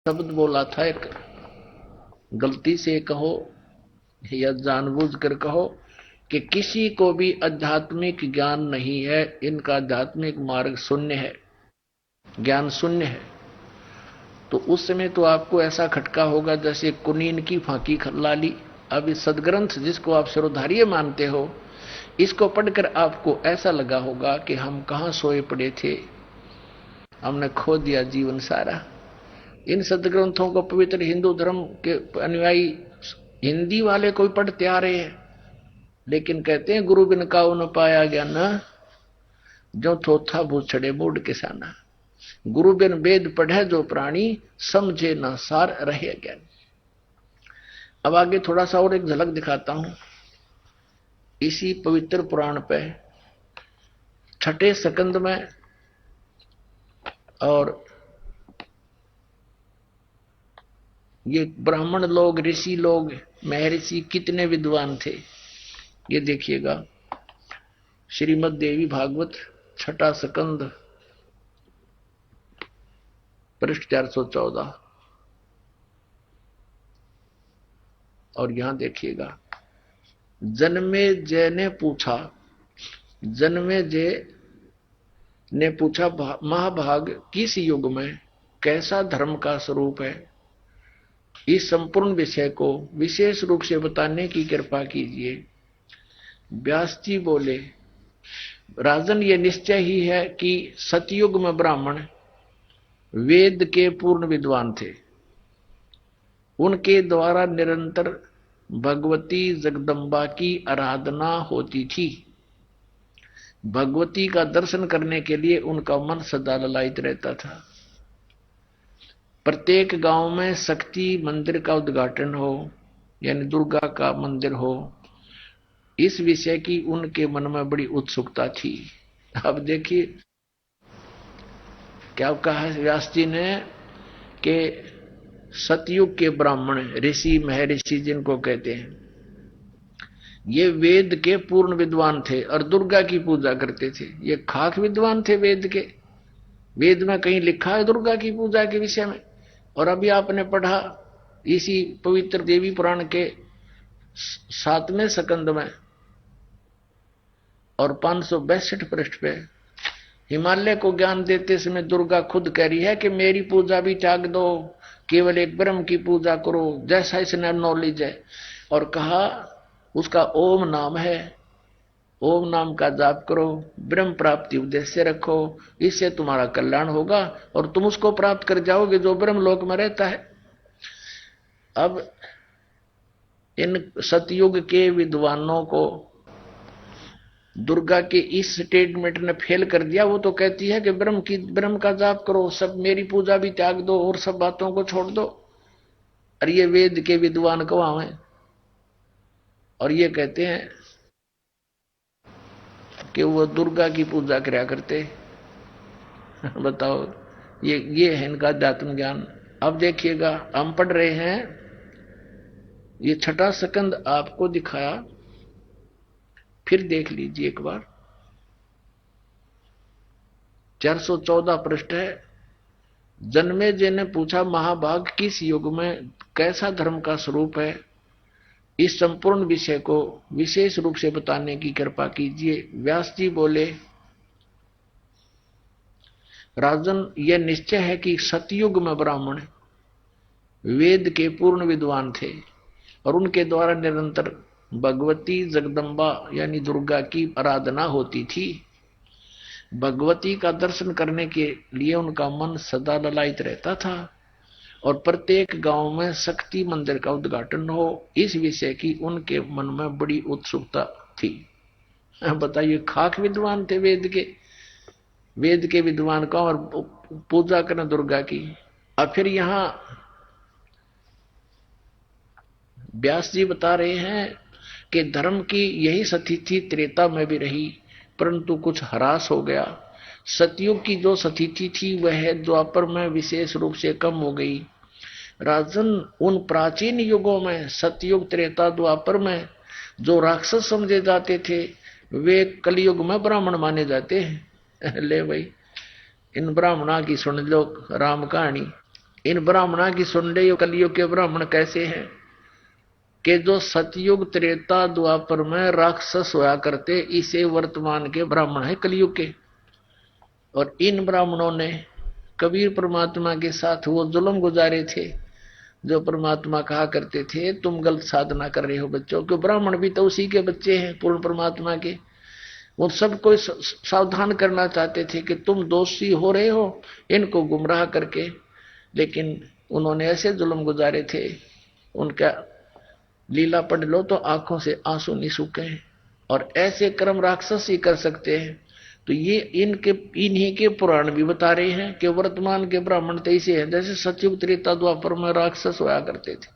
शब्द बोला था एक, गलती से कहो या जानबूझकर कहो कि किसी को भी आध्यात्मिक ज्ञान नहीं है, इनका आध्यात्मिक मार्ग शून्य है, ज्ञान शून्य है। तो उस समय तो आपको ऐसा खटका होगा जैसे कुनीन की फांकी ला ली। अब इस सदग्रंथ जिसको आप सर्वधार्य मानते हो, इसको पढ़कर आपको ऐसा लगा होगा कि हम कहां सोए पड़े थे, हमने खो दिया जीवन सारा। इन सदग्रंथों को पवित्र हिंदू धर्म के अनुयायी हिंदी वाले कोई पढ़ते आ रहे हैं, लेकिन कहते हैं गुरु बिन काऊ न पाया ज्ञान, जो थोथा भूछड़े मूड किसाना। गुरु बिन वेद पढ़े जो प्राणी, समझे न सार रहे ज्ञान। अब आगे थोड़ा सा और एक झलक दिखाता हूं इसी पवित्र पुराण पे, छठे स्कंद में। और ये ब्राह्मण लोग, ऋषि लोग, महर्षि कितने विद्वान थे, ये देखिएगा। श्रीमद् देवी भागवत छठा स्कंद पृष्ठ 414। और यहां देखिएगा, जन्मे जय ने पूछा, जन्मे जय ने पूछा महाभाग किस युग में कैसा धर्म का स्वरूप है, इस संपूर्ण विषय को विशेष रूप से बताने की कृपा कीजिए। व्यास जी बोले, राजन ये निश्चय ही है कि सतयुग में ब्राह्मण वेद के पूर्ण विद्वान थे। उनके द्वारा निरंतर भगवती जगदम्बा की आराधना होती थी। भगवती का दर्शन करने के लिए उनका मन सदा ललायित रहता था। प्रत्येक गांव में शक्ति मंदिर का उद्घाटन हो, यानी दुर्गा का मंदिर हो, इस विषय की उनके मन में बड़ी उत्सुकता थी। अब देखिए क्या कहा है व्यास जी ने कि सतयुग के ब्राह्मण, ऋषि महर्षि जिनको कहते हैं, ये वेद के पूर्ण विद्वान थे और दुर्गा की पूजा करते थे। ये खाक विद्वान थे वेद के। वेद में कहीं लिखा है दुर्गा की पूजा के विषय में? और अभी आपने पढ़ा इसी पवित्र देवी पुराण के 7वें स्कंद में और 562 पृष्ठ पे, हिमालय को ज्ञान देते समय दुर्गा खुद कह रही है कि मेरी पूजा भी त्याग दो, केवल एक ब्रह्म की पूजा करो, जैसा इसने नॉलेज है। और कहा उसका ओम नाम है, ओम नाम का जाप करो, ब्रह्म प्राप्ति उद्देश्य रखो, इससे तुम्हारा कल्याण होगा और तुम उसको प्राप्त कर जाओगे जो ब्रह्म लोक में रहता है। अब इन सतयुग के विद्वानों को दुर्गा के इस स्टेटमेंट ने फेल कर दिया। वो तो कहती है कि ब्रह्म का जाप करो, सब मेरी पूजा भी त्याग दो और सब बातों को छोड़ दो। और ये वेद के विद्वान कहाँ हैं? और ये कहते हैं कि वो दुर्गा की पूजा कराया करते। बताओ, ये है इनका अध्यात्म ज्ञान। अब देखिएगा, हम पढ़ रहे हैं, ये छठा स्कंद आपको दिखाया, फिर देख लीजिए एक बार। 414 पृष्ठ है। जन्मेजय ने पूछा महाभाग किस युग में कैसा धर्म का स्वरूप है, इस संपूर्ण विषय को विशेष रूप से बताने की कृपा कीजिए। व्यास जी बोले, राजन यह निश्चय है कि सतयुग में ब्राह्मण वेद के पूर्ण विद्वान थे और उनके द्वारा निरंतर भगवती जगदम्बा यानी दुर्गा की आराधना होती थी। भगवती का दर्शन करने के लिए उनका मन सदा ललायित रहता था और प्रत्येक गांव में शक्ति मंदिर का उद्घाटन हो, इस विषय की उनके मन में बड़ी उत्सुकता थी। बताइए, खाक विद्वान थे वेद के विद्वान का, और पूजा करना दुर्गा की। अब फिर यहां व्यास जी बता रहे हैं कि धर्म की यही स्थिति त्रेता में भी रही, परंतु कुछ ह्रास हो गया। सतयुग की जो स्थिति थी वह द्वापर में विशेष रूप से कम हो गई। राजन, उन प्राचीन युगों में सतयुग, त्रेता, द्वापर में जो राक्षस समझे जाते थे वे कलयुग में ब्राह्मण माने जाते हैं। ले भाई, इन ब्राह्मणा की सुन लो राम कहानी। इन ब्राह्मणा की सुन रहे हो कलयुग के ब्राह्मण कैसे हैं कि जो सतयुग त्रेता द्वापर में राक्षस होया करते, इसे वर्तमान के ब्राह्मण है कलयुग के। और इन ब्राह्मणों ने कबीर परमात्मा के साथ वो जुल्म गुजारे थे, जो परमात्मा कहा करते थे तुम गलत साधना कर रहे हो बच्चों, क्यों ब्राह्मण भी तो उसी के बच्चे हैं पूर्ण परमात्मा के। वो सबको सावधान करना चाहते थे कि तुम दोषी हो रहे हो इनको गुमराह करके, लेकिन उन्होंने ऐसे जुल्म गुजारे थे, उनका लीला पढ़ लो तो आंखों से आंसू नहीं सूखे। और ऐसे कर्म राक्षस ही कर सकते हैं। तो ये इन्हीं के पुराण भी बता रहे हैं कि वर्तमान के ब्राह्मण तो ऐसे हैं जैसे सतयुग त्रेता द्वापर में राक्षस होया करते थे।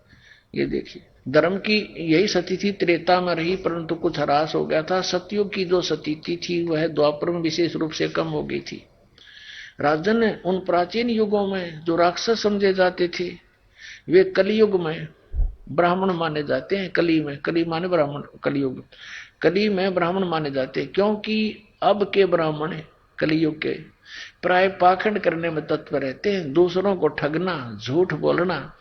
ये देखिए धर्म की यही सती थी, त्रेता में रही परंतु कुछ ह्रास हो गया था। सतयुग की जो सतीति थी वह द्वापर में विशेष रूप से कम हो गई थी। राजन, उन प्राचीन युगों में जो राक्षस समझे जाते थे वे कलयुग में ब्राह्मण माने जाते हैं। कली माने ब्राह्मण, कलयुग कली में ब्राह्मण माने जाते हैं, क्योंकि अब के ब्राह्मण कलयुग के प्राय पाखंड करने में तत्पर रहते हैं। दूसरों को ठगना, झूठ बोलना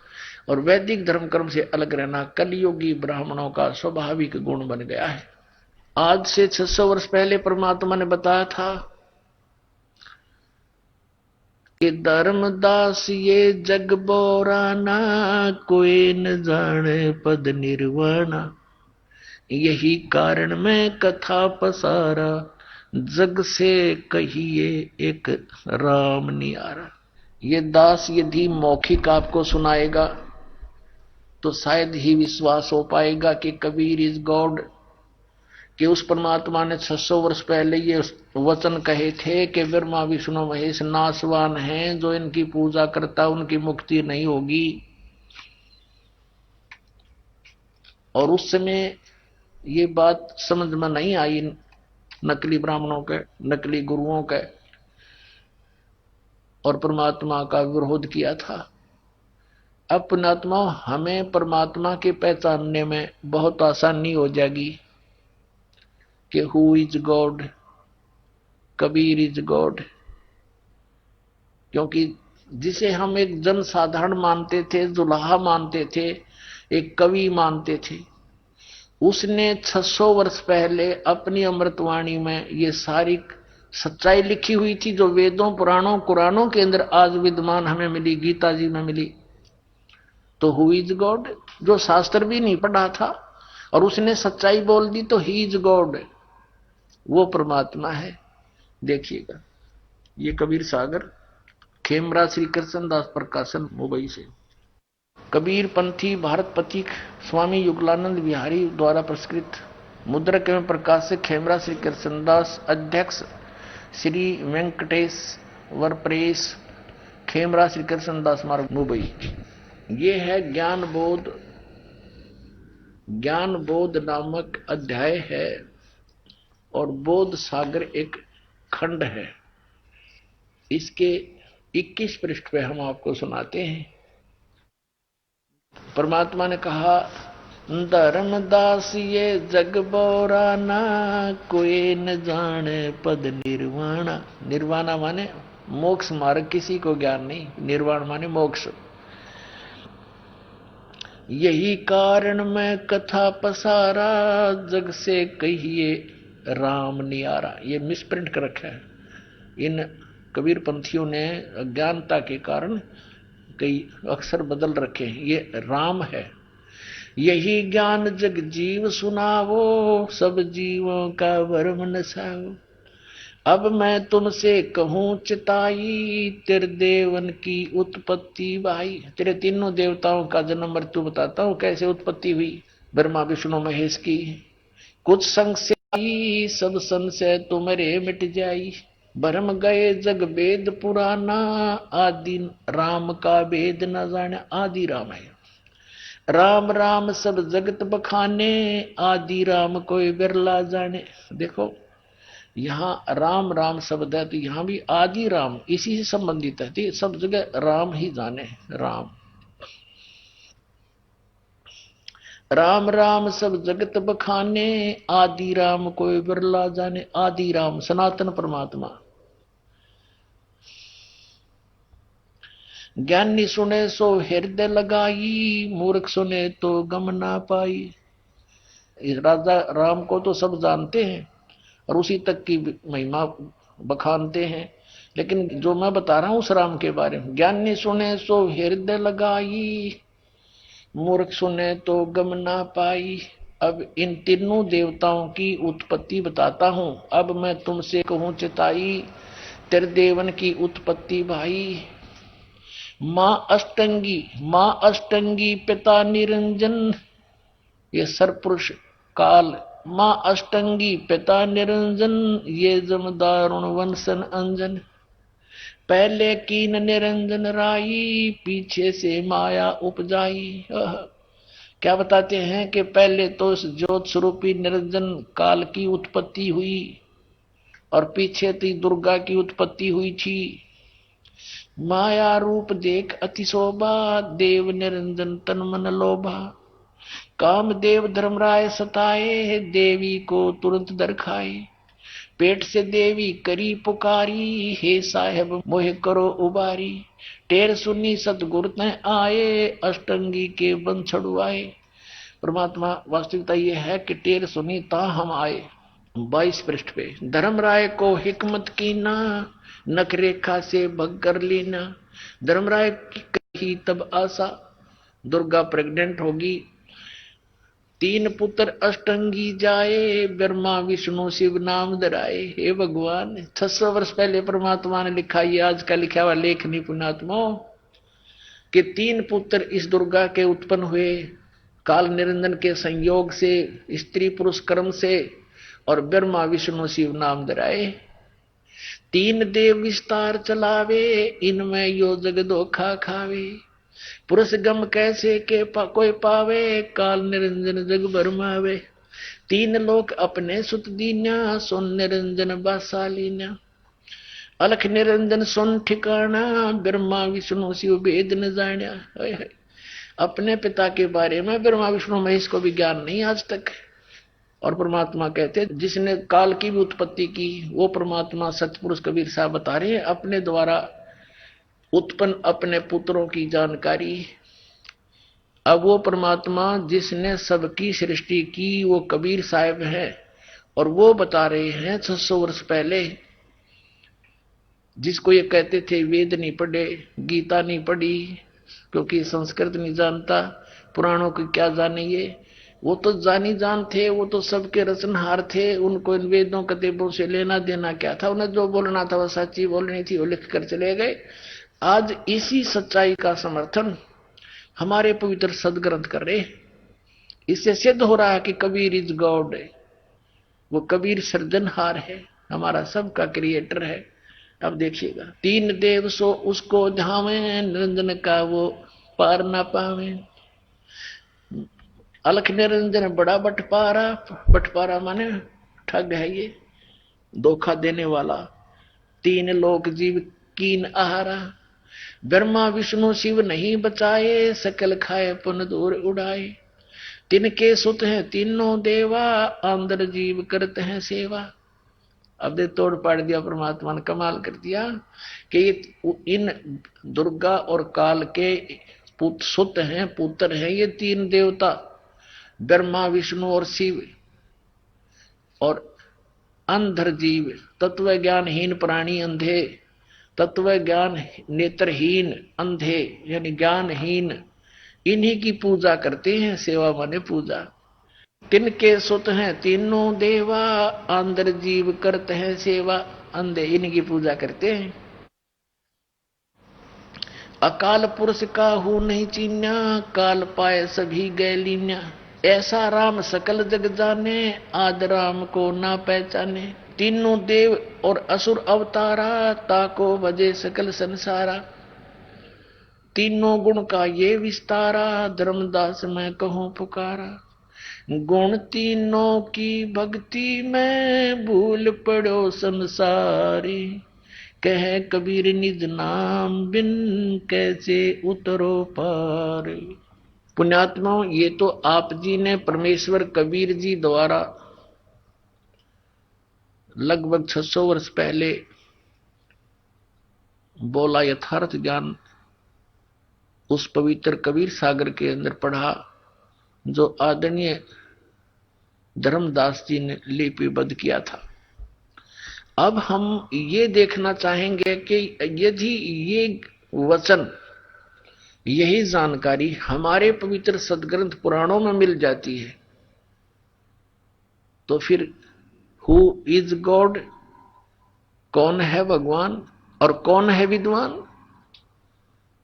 और वैदिक धर्म कर्म से अलग रहना कलयुगी ब्राह्मणों का स्वाभाविक गुण बन गया है। आज से 600 वर्ष पहले परमात्मा ने बताया था कि धर्मदास ये जग बोराना, कोई न जाने पद निर्वाणा। यही कारण मैं कथा पसारा, जग से कहिए एक राम नियारा। ये दास यदि मौखिक आपको सुनाएगा तो शायद ही विश्वास हो पाएगा कि कबीर इज गॉड, कि उस परमात्मा ने 600 वर्ष पहले ये वचन कहे थे कि ब्रह्मा विष्णु महेश नासवान हैं, जो इनकी पूजा करता उनकी मुक्ति नहीं होगी। और उस समय ये बात समझ में नहीं आई नकली ब्राह्मणों के, नकली गुरुओं के, और परमात्मा का विरोध किया था। अब पुण्यात्मा हमें परमात्मा के पहचानने में बहुत आसानी हो जाएगी कि who is God, Kabir is God. क्योंकि जिसे हम एक जन साधारण मानते थे, दुल्हा मानते थे, एक कवि मानते थे, उसने 600 वर्ष पहले अपनी अमृतवाणी में ये सारी सच्चाई लिखी हुई थी, जो वेदों पुराणों कुरानों के अंदर आज विद्यमान हमें मिली, गीता जी में मिली। तो हु इज गॉड, जो शास्त्र भी नहीं पढ़ा था और उसने सच्चाई बोल दी, तो ही इज गॉड, वो परमात्मा है। देखिएगा ये कबीर सागर, खेमरा श्री कृष्ण दास प्रकाशन, मुंबई से। कबीर पंथी भारत पथिक स्वामी युगलानंद बिहारी द्वारा प्रस्कृत, मुद्रक एवं प्रकाशक खेमरा श्री कृष्णदास, अध्यक्ष श्री वेंकटेश वर प्रेस, खेमरा श्री कृष्णदास मार्ग, मुंबई। ये है ज्ञान बोध नामक अध्याय है और बोध सागर एक खंड है। इसके 21 पृष्ठ पे हम आपको सुनाते हैं। परमात्मा ने कहा, धर्मदास ये जग बोराना, कोई न जाने पद निर्वाणा। निर्वाणा माने मोक्ष मार्ग, किसी को ज्ञान नहीं। निर्वाण माने मोक्ष। यही कारण मैं कथा पसारा, जग से कहिए राम नियारा। ये मिसप्रिंट कर रखा है इन कबीर पंथियों ने, अज्ञानता के कारण कई अक्षर बदल रखे हैं। ये राम है। यही ज्ञान जग जीव सुनावो, सब जीवों का भरम नसाओ। अब मैं तुमसे कहूं चिताई, तेरे देवन की उत्पत्ति भाई। तेरे तीनों देवताओं का जन्म मृत्यु बताता हूं, कैसे उत्पत्ति हुई ब्रह्मा विष्णु महेश की। कुछ संशय सब संशय तुम्हारे मिट जाई, भरम गए जग वेद पुराना, आदि राम का वेद न जाने। आदि राम है, राम राम सब जगत बखाने, आदि राम कोई बिरला जाने। देखो यहाँ राम राम शब्द है, तो यहाँ भी आदि राम इसी से संबंधित है। तो सब जगह राम ही जाने। राम राम राम सब जगत बखाने, आदि राम कोई बिरला जाने। आदि राम सनातन परमात्मा। ज्ञानी सुने सो हृदय लगाई, मूर्ख सुने तो गम ना पाई। इस राजा राम को तो सब जानते हैं और उसी तक की महिमा बखानते हैं, लेकिन जो मैं बता रहा हूं उस राम के बारे में, ज्ञानी सुने सो हृदय लगाई, मूर्ख सुने तो गम ना पाई। अब इन तीनों देवताओं की उत्पत्ति बताता हूं। अब मैं तुमसे कहूं चिताई, तेरे देवन की उत्पत्ति भाई। माँ अष्टंगी पिता निरंजन, ये सरपुरुष काल। माँ अष्टंगी पिता निरंजन, ये जमदारुण वंशन अंजन। पहले कीन निरंजन राई, पीछे से माया उपजाई। क्या बताते हैं कि पहले तो इस ज्योत स्वरूपी निरंजन काल की उत्पत्ति हुई और पीछे थी दुर्गा की उत्पत्ति हुई थी। माया रूप देख अति शोभा, देव निरंजन तन मन लोभा। कामदेव धर्मराय सताए, देवी को तुरंत दरखाए। पेट से देवी करी पुकारी, हे साहेब मोह करो उबारी। टेर सुनी सतगुरु तय आए, अष्टंगी के बन छुड़वाए। परमात्मा वास्तविकता यह है कि टेर सुनी ता हम आए। 22 पृष्ठ पे, धर्मराय को हिकमत की ना, नख रेखा से भग कर लेना। धर्मराय की कही तब आशा, दुर्गा प्रेग्नेंट होगी। 3 पुत्र अष्टंगी जाए, ब्रह्मा विष्णु शिव नाम धराए। हे भगवान, 600 वर्ष पहले परमात्मा ने लिखा, ये आज का लिखा हुआ लेख नहीं पुण्यात्माओं, कि 3 पुत्र इस दुर्गा के उत्पन्न हुए काल निरंजन के संयोग से, स्त्री पुरुष कर्म से, और ब्रह्मा विष्णु शिव नाम धराए। 3 देव विस्तार चलावे, इनमें यो जग धोखा खावे। पुरुष गम कैसे के कोई पावे, काल निरंजन जग भरमावे। 3 लोक अपने सुत दीन्या, सुन निरंजन बासालीन्या। अलख निरंजन सुन ठिकाना, ब्रह्मा विष्णु शिव भेद न जान्या। अपने पिता के बारे में ब्रह्मा विष्णु महेश को भी ज्ञान नहीं आज तक। और परमात्मा कहते, जिसने काल की भी उत्पत्ति की, वो परमात्मा सतपुरुष कबीर साहब बता रहे हैं, अपने द्वारा उत्पन्न अपने पुत्रों की जानकारी। अब वो परमात्मा जिसने सबकी सृष्टि की, वो कबीर साहब है, और वो बता रहे हैं 600 वर्ष पहले। जिसको ये कहते थे वेद नहीं पढ़े, गीता नहीं पढ़ी, क्योंकि संस्कृत नहीं जानता, पुराणों की क्या जाने ये, वो तो जानी जान थे, वो तो सबके रचनहार थे। उनको इन वेदों कतेबों से लेना देना क्या था? उन्हें जो बोलना था वो सच्ची बोलनी थी, वो लिख कर चले गए। आज इसी सच्चाई का समर्थन हमारे पवित्र सदग्रंथ कर रहे। इससे सिद्ध हो रहा है कि कबीर इज गॉड है, वो कबीर सृजनहार है, हमारा सबका क्रिएटर है। अब देखिएगा, 3 देव सो उसको धावे, निरंजन का वो पार ना पावे। अलख निरंजन बड़ा बटपारा, बटपारा माने ठग है, ये धोखा देने वाला। 3 लोक जीव कीन आहारा, ब्रह्मा विष्णु शिव नहीं बचाए, सकल खाए पुन दूर उड़ाए। तिनके सुत हैं तीनों देवा, अंदर जीव करते हैं सेवा। अब दे तोड़ पाड़ दिया परमात्मा ने, कमाल कर दिया कि इन दुर्गा और काल के सुत हैं, पुत्र हैं ये 3 देवता, ब्रह्मा विष्णु और शिव। और अंधर जीव, तत्व ज्ञानहीन प्राणी अंधे, तत्व ज्ञान नेत्रहीन अंधे यानी ज्ञानहीन, इन्हीं की पूजा करते हैं। सेवा माने पूजा। तिनके सुत हैं तीनों देवा, अंदर जीव करते हैं सेवा। अंधे इनकी पूजा करते हैं। अकाल पुरुष का हूं नहीं चीन्या, काल पाए सभी गए लीन्या। ऐसा राम सकल जग जाने, आद राम को ना पहचाने। तीनों देव और असुर अवतारा, ताको भजे सकल संसारा। तीनों गुण का ये विस्तारा, धर्मदास मैं कहूं पुकारा। गुण तीनों की भक्ति में, भूल पड़ो संसारी। कहे कबीर निज नाम बिन, कैसे उतरो पार। पुण्यात्माओं, ये तो आप जी ने परमेश्वर कबीर जी द्वारा लगभग 600 वर्ष पहले बोला यथार्थ ज्ञान उस पवित्र कबीर सागर के अंदर पढ़ा जो आदरणीय धर्मदास जी ने लिपिबद्ध किया था। अब हम ये देखना चाहेंगे कि यदि ये वचन, यही जानकारी हमारे पवित्र सदग्रंथ पुराणों में मिल जाती है तो फिर हु इज गॉड, कौन है भगवान और कौन है विद्वान?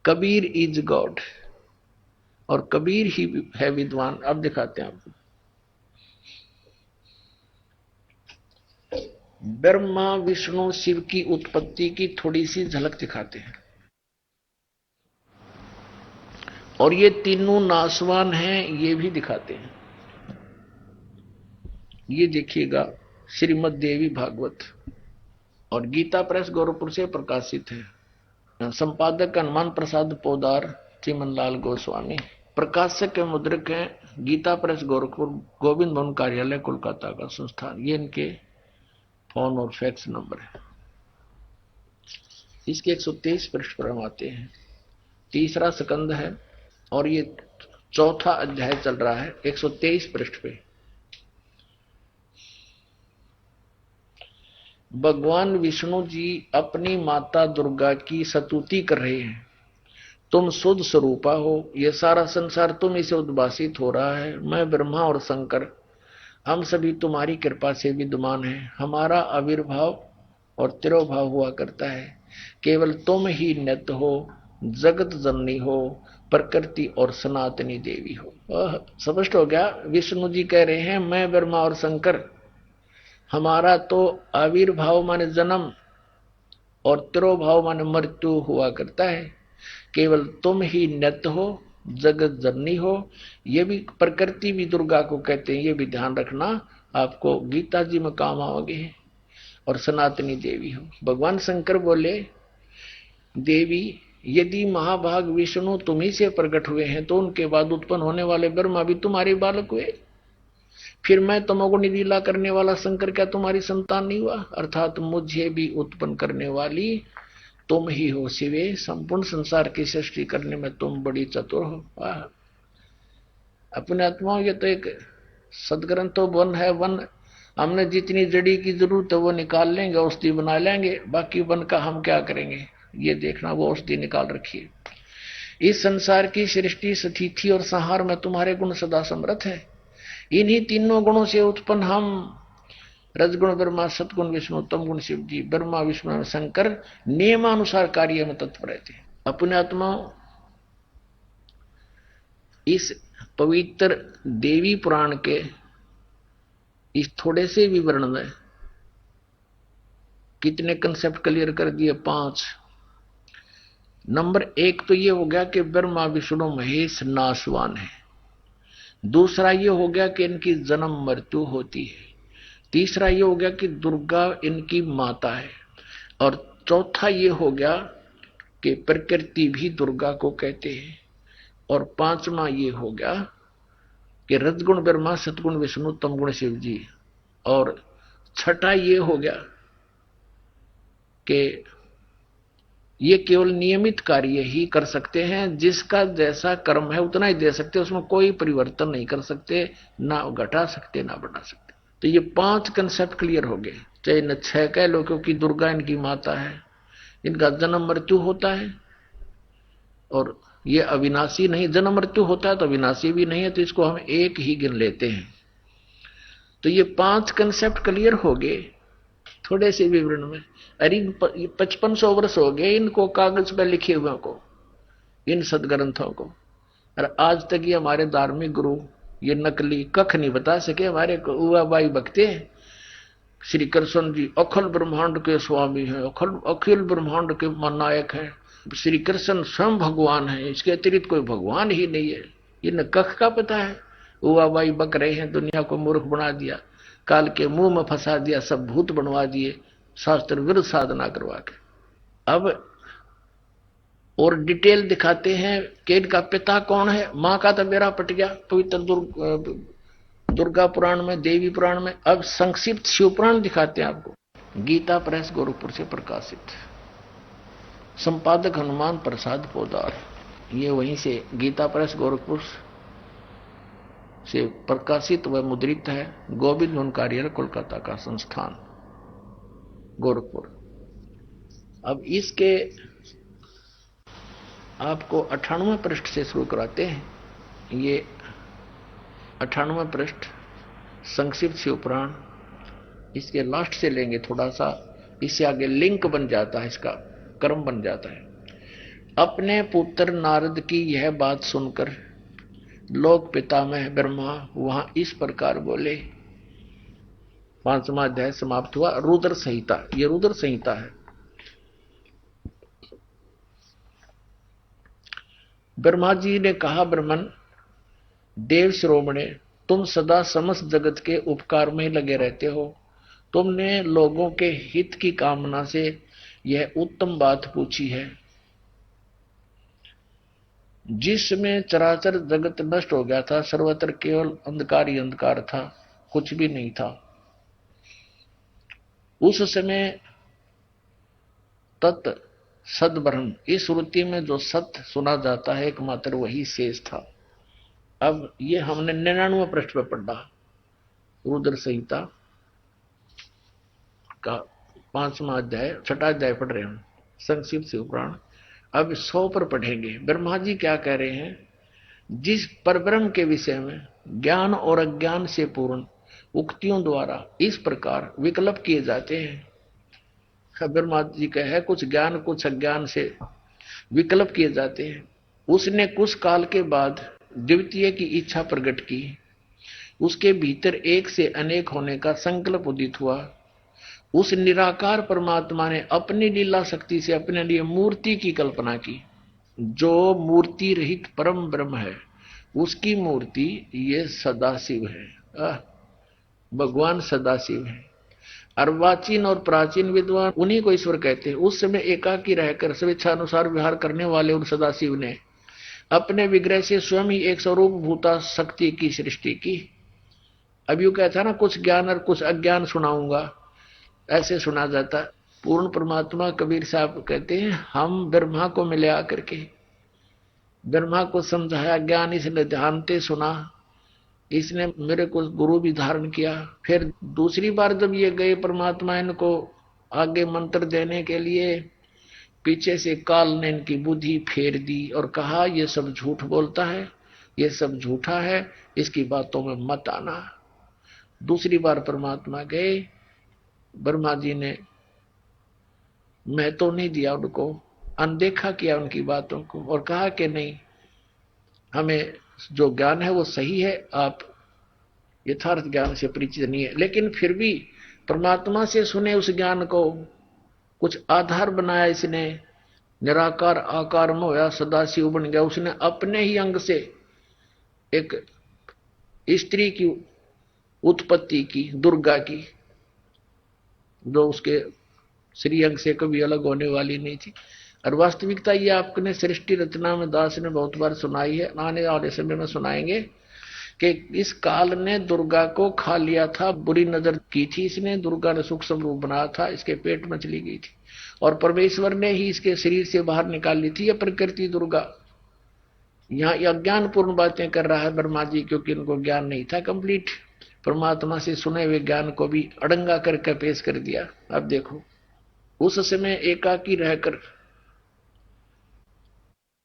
कबीर इज गॉड और कबीर ही है विद्वान। अब दिखाते हैं आपको। ब्रह्मा विष्णु शिव की उत्पत्ति की थोड़ी सी झलक दिखाते हैं। और ये तीनों नासवान हैं, ये भी दिखाते हैं। ये देखिएगा, श्रीमद् देवी भागवत और गीता प्रेस गोरखपुर से प्रकाशित है। संपादक हनुमान प्रसाद पोदार, चिमनलाल गोस्वामी। प्रकाशक के मुद्रक हैं गीता प्रेस गोरखपुर, गोविंद भवन कार्यालय कोलकाता का संस्थान। ये इनके फोन और फैक्स नंबर है। इसके 123 पृष्ठ पर हम आते हैं। तीसरा स्कंद है और ये चौथा अध्याय चल रहा है 123 पृष्ठ पे। भगवान विष्णु जी अपनी माता दुर्गा की स्तुति कर रहे हैं। तुम शुद्ध स्वरूपा हो, ये सारा संसार तुम इसे उद्भासित हो रहा है। मैं ब्रह्मा और शंकर, हम सभी तुम्हारी कृपा से विद्यमान हैं। हमारा आविर्भाव और तिरोभाव हुआ करता है। केवल तुम ही नित्य हो, जगत जननी हो, प्रकृति और सनातनी देवी हो। स्पष्ट हो गया। विष्णु जी कह रहे हैं मैं ब्रह्मा और शंकर, हमारा तो आविर्भाव माने जन्म और तिरोभाव माने मृत्यु हुआ करता है। केवल तुम ही नित्य हो, जगत जननी हो। ये भी प्रकृति भी दुर्गा को कहते हैं, ये भी ध्यान रखना, आपको गीता जी में काम आओगे। और सनातनी देवी हो। भगवान शंकर बोले देवी, यदि महाभाग विष्णु तुम्ही से प्रकट हुए हैं तो उनके बाद उत्पन्न होने वाले ब्रह्मा भी तुम्हारे बालक हुए। फिर मैं तमोगुणी लीला करने वाला शंकर क्या तुम्हारी संतान नहीं हुआ? अर्थात मुझे भी उत्पन्न करने वाली तुम ही हो शिवे। संपूर्ण संसार की सृष्टि करने में तुम बड़ी चतुर हो। अपने आत्माओं, ये तो एक सदग्रंथ तो वन है। वन हमने जितनी जड़ी की जरूरत है वो निकाल लेंगे, औषधि बना लेंगे। बाकी वन का हम क्या करेंगे? ये देखना, वो औषधि निकाल रखिए। इस संसार की सृष्टि, स्थिति और संहार में तुम्हारे गुण सदा समर्थ है। इन्हीं तीनों गुणों से उत्पन्न हम रजगुण ब्रह्मा, सतगुण विष्णु, तमगुण शिव जी, ब्रह्मा विष्णु शंकर नियमानुसार कार्य में तत्पर रहते हैं। अपने आत्मा इस पवित्र देवी पुराण के इस थोड़े से विवरण में कितने कंसेप्ट क्लियर कर दिए? 5। नंबर 1 तो ये हो गया कि ब्रह्मा विष्णु महेश नासवान है। दूसरा ये हो गया कि इनकी जन्म मृत्यु होती है। तीसरा ये हो गया कि दुर्गा इनकी माता है। और चौथा ये हो गया कि प्रकृति भी दुर्गा को कहते हैं। और 5वां ये हो गया कि रजगुण ब्रह्मा, सतगुण विष्णु, तमगुण शिव जी। और छठा ये हो गया कि ये केवल नियमित कार्य ही कर सकते हैं। जिसका जैसा कर्म है उतना ही दे सकते, उसमें कोई परिवर्तन नहीं कर सकते, ना घटा सकते ना बढ़ा सकते। तो ये 5 कंसेप्ट क्लियर हो गए। चाहे न 6 कह लो, क्योंकि दुर्गा इनकी माता है, इनका जन्म मृत्यु होता है। और ये अविनाशी नहीं, जन्म मृत्यु होता है तो अविनाशी भी नहीं है, तो इसको हम एक ही गिन लेते हैं। तो ये 5 कंसेप्ट क्लियर हो गए थोड़े से विवरण में। अरे 5500 वर्ष हो गए इनको कागज पर लिखे हुए को, इन सदग्रंथों को। और आज तक ये हमारे धार्मिक गुरु ये नकली कख नहीं बता सके। हमारे उवाबाई भक्ते श्री कृष्ण जी अखिल ब्रह्मांड के स्वामी हैं, अखिल ब्रह्मांड के नायक हैं। श्री कृष्ण स्वयं भगवान है, इसके अतिरिक्त कोई भगवान ही नहीं है। इन्हें कख का पता है? उवाबाई बक रहे हैं, दुनिया को मूर्ख बना दिया, काल के मुंह में फंसा दिया, सब भूत बनवा दिए, शास्त्र विरुद्ध साधना करवा के। अब और डिटेल दिखाते हैं कि इनका पिता कौन है। मां का तो बेड़ा पट गया पवित्र दुर्गा पुराण में, देवी पुराण में। अब संक्षिप्त शिव पुराण दिखाते हैं आपको। गीता प्रेस गोरखपुर से प्रकाशित, संपादक हनुमान प्रसाद पोदार। ये वहीं से गीता प्रेस गोरखपुर से प्रकाशित व मुद्रित है। गोविंद हुनकारियर कोलकाता का संस्थान गोरखपुर। अब इसके आपको 98वें पृष्ठ से शुरू कराते हैं। ये 98वें पृष्ठ संक्षिप्त शिवपुराण, इसके लास्ट से लेंगे थोड़ा सा, इससे आगे लिंक बन जाता है, इसका क्रम बन जाता है। अपने पुत्र नारद की यह बात सुनकर लोक पितामह ब्रह्मा वहां इस प्रकार बोले। 5वां अध्याय समाप्त हुआ। रुद्र संहिता, ये रुद्र संहिता है। ब्रह्मा जी ने कहा, ब्रह्मन देव श्रोमणे, तुम सदा समस्त जगत के उपकार में लगे रहते हो। तुमने लोगों के हित की कामना से यह उत्तम बात पूछी है। जिसमें चराचर जगत नष्ट हो गया था, सर्वत्र केवल अंधकार ही अंधकार था, कुछ भी नहीं था। उस समय तत् सद्ब्रह्म, इस श्रुति में जो सत्य सुना जाता है एकमात्र वही शेष था। अब ये हमने 99वें पृष्ठ पर पढ़ा, रुद्र संहिता का 5वां अध्याय, 6वां अध्याय पढ़ रहे हैं संक्षिप्त शिवपुराण। अब 100 पर पढ़ेंगे। ब्रह्मा जी क्या कह रहे हैं? जिस परब्रह्म के विषय में ज्ञान और अज्ञान से पूर्ण उक्तियों द्वारा इस प्रकार विकल्प किए जाते हैं। ब्रह्मा जी का है, कुछ ज्ञान कुछ अज्ञान से विकल्प किए जाते हैं। उसने कुछ काल के बाद द्वितीय की इच्छा प्रकट की। उसके भीतर एक से अनेक होने का संकल्प उदित हुआ। उस निराकार परमात्मा ने अपनी लीला शक्ति से अपने लिए मूर्ति की कल्पना की। जो मूर्ति रहित परम ब्रह्म है, उसकी मूर्ति ये सदाशिव है। भगवान सदाशिव है। अर्वाचीन और प्राचीन विद्वान उन्हीं को ईश्वर कहते हैं। उस समय एकाकी रहकर स्वेच्छानुसार विहार करने वाले उन सदाशिव ने अपने विग्रह से स्वयं ही एक स्वरूप भूता शक्ति की सृष्टि की। अब यूं कहता ना, कुछ ज्ञान और कुछ अज्ञान सुनाऊंगा, ऐसे सुना जाता। पूर्ण परमात्मा कबीर साहब कहते हैं, हम ब्रह्मा को मिले आकर के ब्रह्मा को समझाया, ज्ञान इसने ध्यान से सुना, इसने मेरे को गुरु भी धारण किया। फिर दूसरी बार जब ये गए परमात्मा इनको आगे मंत्र देने के लिए, पीछे से काल ने इनकी बुद्धि फेर दी और कहा, ये सब झूठ बोलता है, ये सब झूठा है, इसकी बातों में मत आना। दूसरी बार परमात्मा गए, ब्रह्मा जी ने मैं तो नहीं दिया उनको, अनदेखा किया उनकी बातों को और कहा कि नहीं, हमें जो ज्ञान है वो सही है, आप यथार्थ ज्ञान से परिचित नहीं है। लेकिन फिर भी परमात्मा से सुने उस ज्ञान को कुछ आधार बनाया इसने, निराकार आकार में होया, सदाशिव बन गया। उसने अपने ही अंग से एक स्त्री की उत्पत्ति की, दुर्गा की, जो उसके श्री अंग से कभी अलग होने वाली नहीं थी। और वास्तविकता ये आपने सृष्टि रचना में दास ने बहुत बार सुनाई है, आने वाले समय में सुनाएंगे कि इस काल ने दुर्गा को खा लिया था, बुरी नजर की थी इसने, दुर्गा ने सूक्ष्म रूप बनाया था, इसके पेट में चली गई थी और परमेश्वर ने ही इसके शरीर से बाहर निकाल ली थी। यह प्रकृति दुर्गा यहाँ अज्ञान पूर्ण बातें कर रहा है ब्रह्मा जी, क्योंकि इनको ज्ञान नहीं था कंप्लीट। परमात्मा से सुने हुए ज्ञान को भी अड़ंगा करके पेश कर दिया। अब देखो, उस समय एकाकी रहकर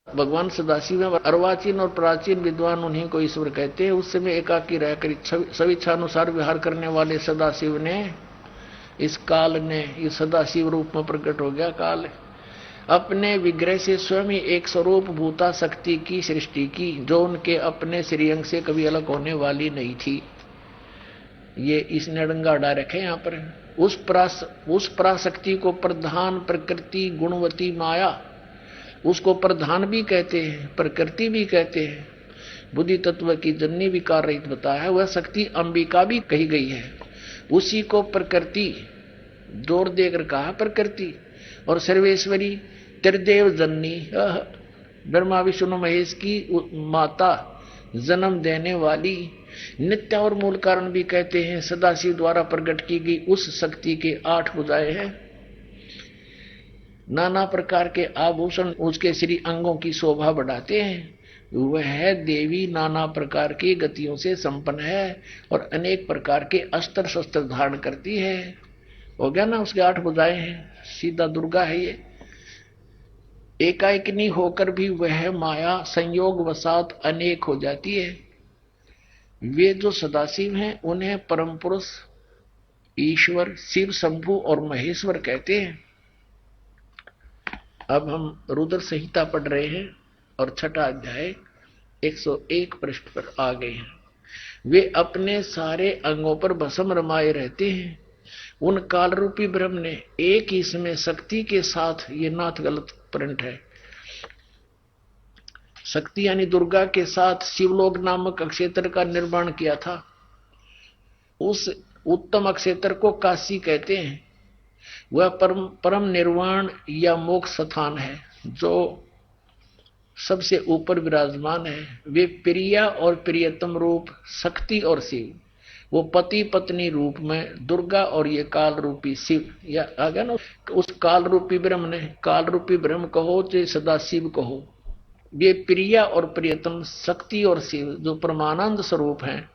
भगवान सदाशिव में अर्वाचीन और प्राचीन विद्वान उन्हीं को ईश्वर कहते हैं। उस समय एकाकी रहकर स्वेच्छानुसार विहार करने वाले सदाशिव ने, इस काल ने, इस सदाशिव रूप में प्रकट हो गया काल, अपने विग्रह से स्वयं ही एक स्वरूप भूता शक्ति की सृष्टि की, जो उनके अपने श्रीअंग से कभी अलग होने वाली नहीं थी। ये इसने अड़ंगा अड़ा रखे यहाँ पर। उस पराशक्ति को प्रधान प्रकृति गुणवती माया, उसको प्रधान भी कहते हैं, प्रकृति भी कहते हैं, बुद्धि तत्व की जननी विकार रहित बताया है। वह शक्ति अंबिका भी कही गई है। उसी को प्रकृति जोर देकर कहा प्रकृति। और सर्वेश्वरी त्रिदेव जननी, ब्रह्मा विष्णु महेश की माता, जन्म देने वाली, नित्य और मूल कारण भी कहते हैं। सदाशिव द्वारा प्रकट की गई उस शक्ति के 8 भुजाएं हैं। नाना प्रकार के आभूषण उसके श्री अंगों की शोभा बढ़ाते हैं। वह देवी नाना प्रकार की गतियों से संपन्न है और अनेक प्रकार के अस्त्र शस्त्र धारण करती है। हो गया ना, उसके 8 भुजाएं हैं, सीधा दुर्गा है ये। एकाएकिनी होकर भी वह माया संयोग वसात अनेक हो जाती है। वे जो सदाशिव हैं उन्हें परम पुरुष ईश्वर शिव शंभु और महेश्वर कहते हैं। अब हम रुद्र संहिता पढ़ रहे हैं और 6ठा अध्याय 101 पृष्ठ पर आ गए हैं। वे अपने सारे अंगों पर भस्म रमाए रहते हैं। उन काल रूपी ब्रह्म ने एक ही समय शक्ति के साथ, ये नाथ गलत प्रिंट है, शक्ति यानी दुर्गा के साथ शिवलोक नामक अक्षेत्र का निर्माण किया था। उस उत्तम अक्षेत्र को काशी कहते हैं। वह परम निर्वाण या मोक्ष स्थान है जो सबसे ऊपर विराजमान है। वे प्रिया और प्रियतम रूप शक्ति और शिव, वो पति पत्नी रूप में दुर्गा और ये काल रूपी शिव, या आ गया ना। उस काल रूपी ब्रह्म ने, काल रूपी ब्रह्म कहो चाहे सदा शिव कहो, ये प्रिया और प्रियतम शक्ति और शिव जो परमानंद स्वरूप हैं,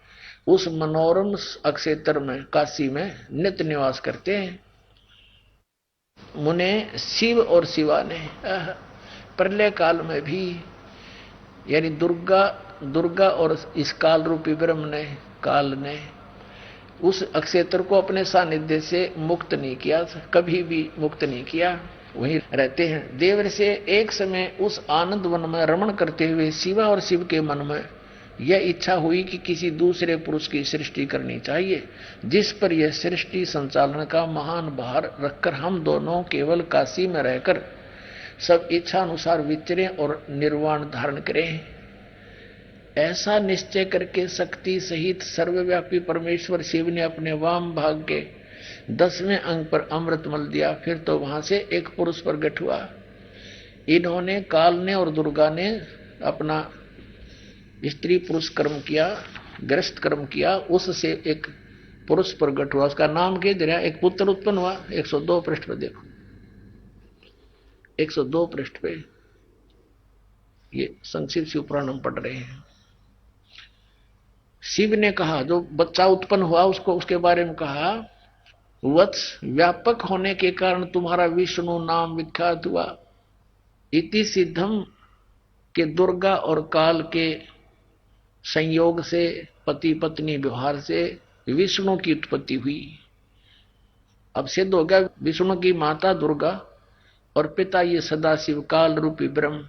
उस मनोरम अक्षेत्र में काशी में नित्य निवास करते हैं। मुने शिव और शिवा ने प्रलय काल में भी, यानी दुर्गा और इस काल रूपी ब्रह्म ने, काल ने उस अक्षेत्र को अपने सानिध्य से मुक्त नहीं किया, कभी भी मुक्त नहीं किया, वहीं रहते हैं। देवर से एक समय उस आनंद वन में रमण करते हुए शिवा और शिव के मन में यह इच्छा हुई कि किसी दूसरे पुरुष की सृष्टि करनी चाहिए, जिस पर यह सृष्टि संचालन का महान भार रखकर हम दोनों केवल काशी में रहकर सब इच्छा अनुसार विचरें और निर्वाण धारण करें। ऐसा निश्चय करके शक्ति सहित सर्वव्यापी परमेश्वर शिव ने अपने वाम भाग के 10वें अंग पर अमृत मल दिया। फिर तो वहां से एक पुरुष प्रकट हुआ। इन्होंने, काल ने और दुर्गा ने अपना स्त्री पुरुष कर्म किया, ग्रस्त कर्म किया, उससे एक पुरुष प्रकट हुआ। उसका नाम कह दे रहा, एक पुत्र उत्पन्न हुआ। 102 पृष्ठ पे देखो, 102 पृष्ठ पे ये संक्षिप्त शिव पुराण हम पढ़ रहे हैं। शिव ने कहा, जो बच्चा उत्पन्न हुआ उसको, उसके बारे में कहा, वत्स व्यापक होने के कारण तुम्हारा विष्णु नाम विख्यात हुआ। इति सिद्धम के दुर्गा और काल के संयोग से, पति पत्नी व्यवहार से विष्णु की उत्पत्ति हुई। अब सिद्ध हो गया विष्णु की माता दुर्गा और पिता ये सदाशिव काल रूपी ब्रह्म,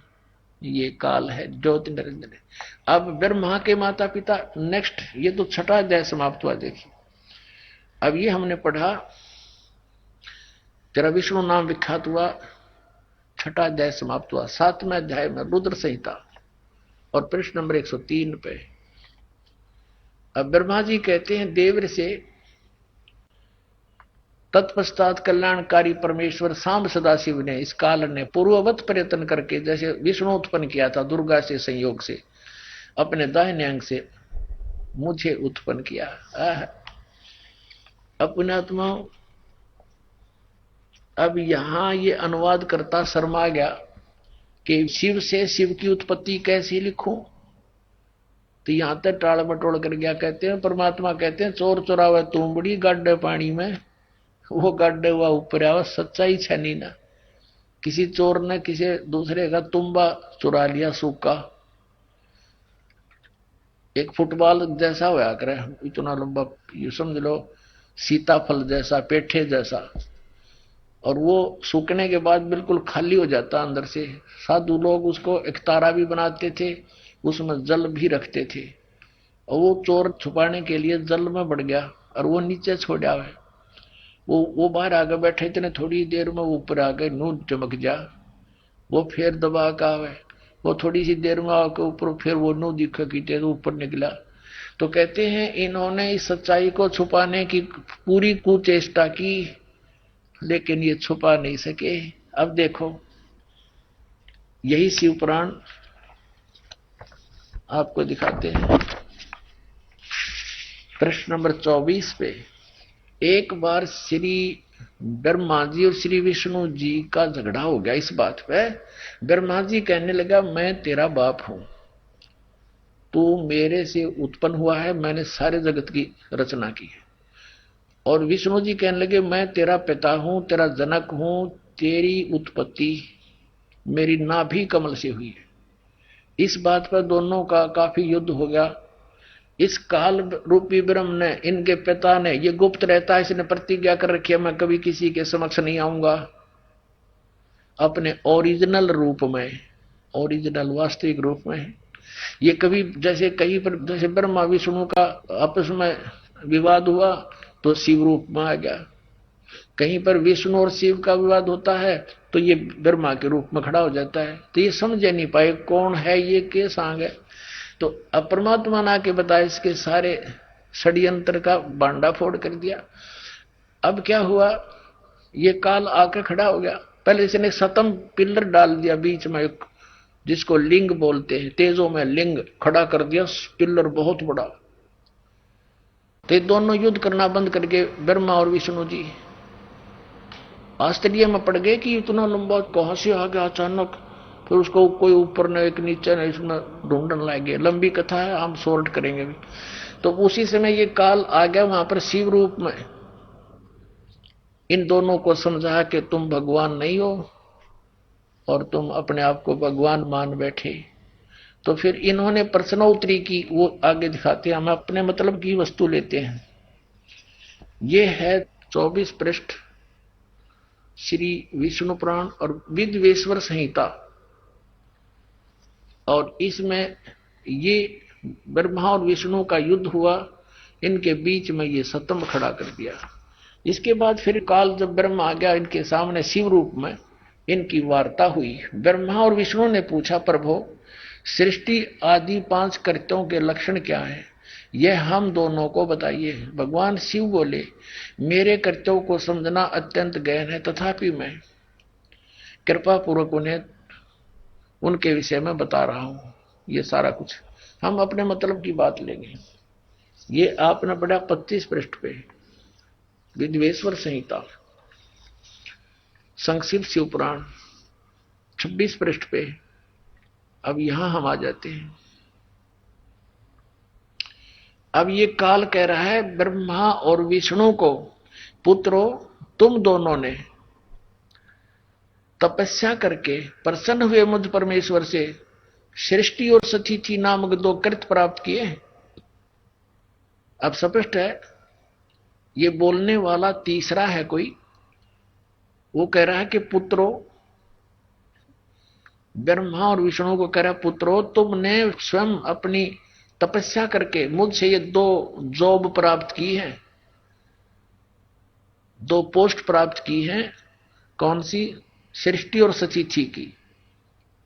ये काल है, ज्योति नरेंद्र है। अब ब्रह्मा के माता पिता, नेक्स्ट ये तो 6ठा अध्याय समाप्त हुआ। देखिए अब ये हमने पढ़ा, तेरा विष्णु नाम विख्यात हुआ, 6ठा अध्याय समाप्त हुआ। 7वें अध्याय में रुद्र संहिता और पृष्ठ नंबर 103 पे अब ब्रह्मा जी कहते हैं देवर से, तत्पश्चात कल्याणकारी परमेश्वर सांब सदाशिव ने, इस काल ने पूर्ववत प्रयत्न करके, जैसे विष्णु उत्पन्न किया था दुर्गा से संयोग से, अपने दाहिने अंग से मुझे उत्पन्न किया। अपने आत्मा। अब यहां ये अनुवाद करता शर्मा गया कि शिव से शिव की उत्पत्ति कैसे लिखूं, तो यहां तक टाल मटोल कर गया। कहते हैं परमात्मा कहते हैं, चोर चुरावे तुमबड़ी गाड्डे पानी में, वो गाड्डे हुआ ऊपर आवा, सच्चाई छनी ना। किसी चोर ने किसी दूसरे का तुम्बा चुरा लिया, सूखा, एक फुटबॉल जैसा होया करे, इतना लंबा, ये समझ लो सीताफल जैसा, पेठे जैसा, और वो सूखने के बाद बिल्कुल खाली हो जाता अंदर से। साधु लोग उसको एक तारा भी बनाते थे, उसमें जल भी रखते थे, और वो चोर छुपाने के लिए जल में बढ़ गया और वो नीचे छोड़ आवे। वो बाहर आगे बैठे, इतने थोड़ी देर में ऊपर आ गए, नून चमक जा, वो फिर दबा का आवे, वो थोड़ी सी देर में आके ऊपर, फिर वो नू दिखा कीते तो ऊपर निकला। तो कहते हैं इन्होंने इस सच्चाई को छुपाने की पूरी कुचेष्टा की, लेकिन ये छुपा नहीं सके। अब देखो यही शिव पुराण आपको दिखाते हैं। प्रश्न नंबर 24 पे एक बार श्री ब्रह्मा जी और श्री विष्णु जी का झगड़ा हो गया इस बात पे। ब्रह्मा जी कहने लगा मैं तेरा बाप हूं, तू मेरे से उत्पन्न हुआ है, मैंने सारे जगत की रचना की है। और विष्णु जी कहने लगे मैं तेरा पिता हूं, तेरा जनक हूं, तेरी उत्पत्ति मेरी नाभि कमल से हुई है। इस बात पर दोनों का काफी युद्ध हो गया। इस काल रूपी ब्रह्म ने, इनके पिता ने, ये गुप्त रहता है, इसने प्रतिज्ञा कर रखी है मैं कभी किसी के समक्ष नहीं आऊंगा, अपने ओरिजिनल रूप में, ओरिजिनल वास्तविक रूप में। ये कभी जैसे कहीं पर जैसे ब्रह्मा विष्णु का आपस में विवाद हुआ तो शिव रूप में आ गया, कहीं पर विष्णु और शिव का विवाद होता है तो ये ब्रह्मा के रूप में खड़ा हो जाता है। तो ये समझ नहीं पाए कौन है ये, के सांग है। तो अपरमात्मा ने आके बताया, इसके सारे षड्यंत्र का बांडा फोड़ कर दिया। अब क्या हुआ, ये काल आकर खड़ा हो गया। पहले इसने सतम पिलर डाल दिया बीच में, जिसको लिंग बोलते हैं, तेजों में लिंग खड़ा कर दिया, पिलर बहुत बड़ा। तो दोनों युद्ध करना बंद करके ब्रह्मा और विष्णु जी आश्चर्य में पड़ गए कि इतना लंबा कहां से आ गया अचानक। फिर उसको कोई ऊपर ने एक नीचे ने इसमें ढूंढने लगे। लंबी कथा है, हम सॉल्व करेंगे भी। तो उसी समय ये काल आ गया वहां पर शिव रूप में, इन दोनों को समझा कि तुम भगवान नहीं हो और तुम अपने आप को भगवान मान बैठे। तो फिर इन्होंने प्रश्नोत्तरी की, वो आगे दिखाते हैं। हम अपने मतलब की वस्तु लेते हैं। ये है 24 पृष्ठ श्री विष्णु पुराण और विद्वेश्वर संहिता। और इसमें ये ब्रह्मा और विष्णु का युद्ध हुआ, इनके बीच में ये सतम खड़ा कर दिया। इसके बाद फिर काल जब ब्रह्मा आ गया इनके सामने शिव रूप में, इनकी वार्ता हुई। ब्रह्मा और विष्णु ने पूछा, प्रभु सृष्टि आदि 5 कृत्यों के लक्षण क्या है, यह हम दोनों को बताइए। भगवान शिव बोले, मेरे कृत्यों को समझना अत्यंत गहन है, तथापि मैं कृपा पूर्वक उन्हें उनके विषय में बता रहा हूं। ये सारा कुछ हम अपने मतलब की बात लेंगे। ये आपने पढ़ा 25 पृष्ठ पे विद्वेश्वर संहिता, संक्षिप्त शिव पुराण 26 पृष्ठ पे। अब यहां हम आ जाते हैं। अब ये काल कह रहा है ब्रह्मा और विष्णु को, पुत्रों तुम दोनों ने तपस्या करके प्रसन्न हुए मुझ परमेश्वर से सृष्टि और सतिथि नामक 2 कृत्य प्राप्त किए हैं। अब स्पष्ट है, ये बोलने वाला तीसरा है कोई। वो कह रहा है कि पुत्रों, ब्रह्मा और विष्णु को कह रहा है पुत्रों तुमने स्वयं अपनी तपस्या करके मुझसे ये 2 जॉब प्राप्त की है, 2 पोस्ट प्राप्त की हैं। कौन सी? सृष्टि और सतिथि की।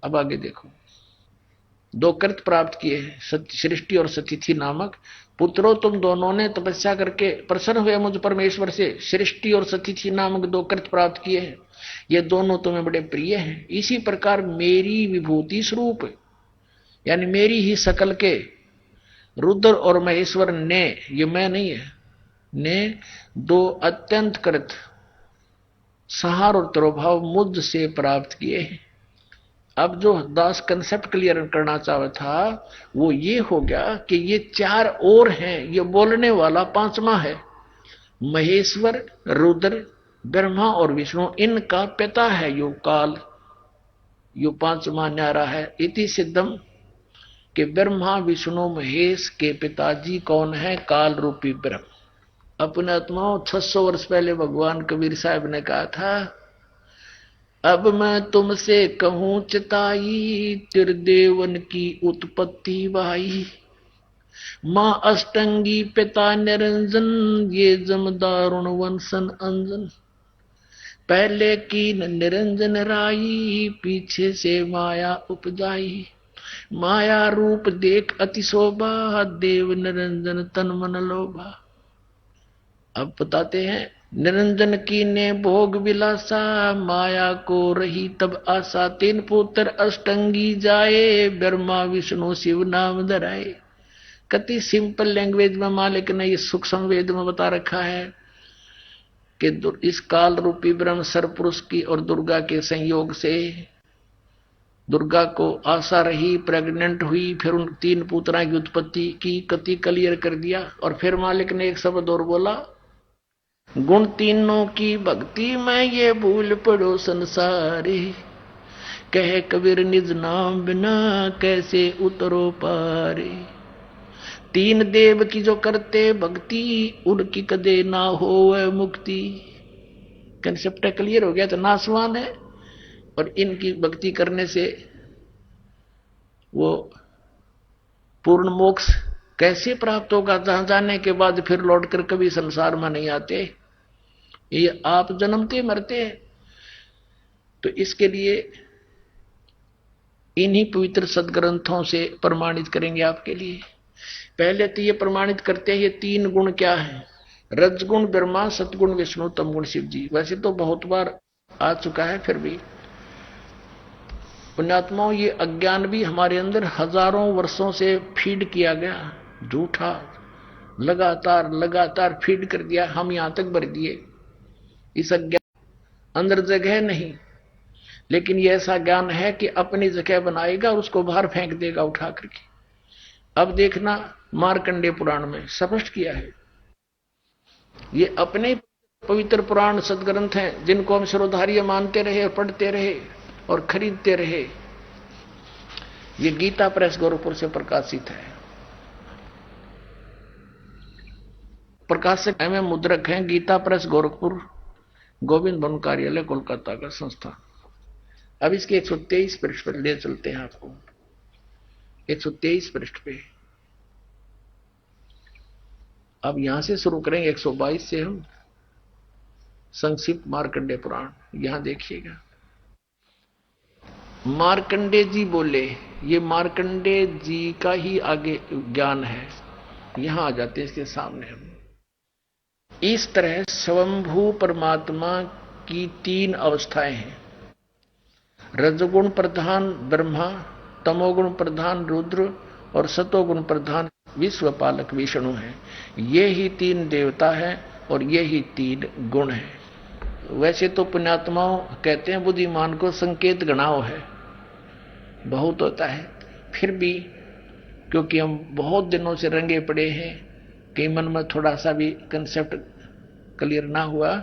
अब आगे देखो, 2 कृत्य प्राप्त किए हैं, सृष्टि और सतिथि नामक। पुत्रों तुम दोनों ने तपस्या करके प्रसन्न हुए मुझ परमेश्वर से सृष्टि और सतिथि नामक 2 कृत्य प्राप्त किए हैं। ये दोनों तुम्हें बड़े प्रिय हैं। इसी प्रकार मेरी विभूति स्वरूप, यानी मेरी ही शकल के रुद्र और महेश्वर ने, ये मैं नहीं है, ने 2 अत्यंत कृत सहार और तिरोभाव मुझ से प्राप्त किए हैं। अब जो दास कंसेप्ट क्लियर करना चाहता था वो ये हो गया कि ये 4 और हैं, ये बोलने वाला 5वां है। महेश्वर, रुद्र, ब्रह्मा और विष्णु, इनका पिता है यो काल, यो 5वां न्यारा है। इति सिद्धम कि ब्रह्मा विष्णु महेश के पिताजी कौन है? काल रूपी ब्रह्म। अपने आत्माओं 600 वर्ष पहले भगवान कबीर साहब ने कहा था, अब मैं तुमसे कहूं चिताई, त्रिदेवन की उत्पत्ति बाई। मां अष्टंगी पिता निरंजन, ये जमदारुण वंशन अंजन। पहले की निरंजन राई, पीछे से माया उपजाई। माया रूप देख अति शोभा, देव निरंजन तन मन लोभा। अब बताते हैं, निरंजन की ने भोग विलासा, माया को रही तब आशा। 3 पुत्र अष्टंगी जाए, ब्रह्मा विष्णु शिव नाम धराए। कति सिंपल लैंग्वेज में मालिक ने ये सूक्ष्म वेद में बता रखा है। कि इस काल रूपी ब्रह्म सरपुरुष की और दुर्गा के संयोग से दुर्गा को आशा रही, प्रेग्नेंट हुई, फिर उन 3 पुत्रा की उत्पत्ति की, कति क्लियर कर दिया। और फिर मालिक ने एक शब्द और बोला, गुण तीनों की भक्ति में ये भूल पड़ो संसारे, कहे कबीर निज नाम बिना कैसे उतरो पारे। 3 देव की जो करते भक्ति, उनकी कदे ना हो मुक्ति। कंसेप्ट क्लियर हो गया, तो नासवान है और इनकी भक्ति करने से वो पूर्ण मोक्ष कैसे प्राप्त होगा, जहां जाने के बाद फिर लौटकर कभी संसार में नहीं आते, ये आप जन्मते मरते हैं। तो इसके लिए इन्हीं पवित्र सदग्रंथों से प्रमाणित करेंगे आपके लिए। पहले तो ये प्रमाणित करते हैं ये 3 गुण क्या है, रजगुण ब्रह्मा, सतगुण विष्णु, तमगुण शिव जी। वैसे तो बहुत बार आ चुका है, फिर भी पुण्यात्माओं ये अज्ञान भी हमारे अंदर हजारों वर्षों से फीड किया गया, झूठा लगातार लगातार फीड कर दिया, हम यहां तक भर दिए। इस अज्ञान अंदर जगह नहीं, लेकिन ये ऐसा ज्ञान है कि अपनी जगह बनाएगा और उसको बाहर फेंक देगा उठा करके। अब देखना मार्कंडेय पुराण में स्पष्ट किया है, ये अपने पवित्र पुराण सदग्रंथ हैं जिनको हम शिरोधार्य मानते रहे और पढ़ते रहे और खरीदते रहे। ये गीता प्रेस गोरखपुर से प्रकाशित है, प्रकाशक एवं मुद्रक हैं गीता प्रेस गोरखपुर, गोविंद वन कार्यालय कोलकाता का संस्थान। अब इसके 123 पृष्ठ पर ले चलते हैं आपको। 123 पृष्ठ पे अब यहां से शुरू करेंगे, 122 से हम संक्षिप्त मार्कंडेय पुराण। यहां देखिएगा, मार्कंडेय जी बोले, ये मार्कंडेय जी का ही आगे ज्ञान है, यहां आ जाते हैं इसके सामने हम। इस तरह स्वयंभू परमात्मा की 3 अवस्थाएं हैं, रजगुण प्रधान ब्रह्मा, तमोगुण प्रधान रुद्र और सतोगुण प्रधान विश्वपालक विष्णु हैं। ये ही 3 देवता हैं और ये ही 3 गुण हैं। वैसे तो पुण्यात्माओं कहते हैं बुद्धिमान को संकेत गणाओ है, बहुत होता है, फिर भी क्योंकि हम बहुत दिनों से रंगे पड़े हैं, कि मन में थोड़ा सा भी कंसेप्ट क्लियर ना हुआ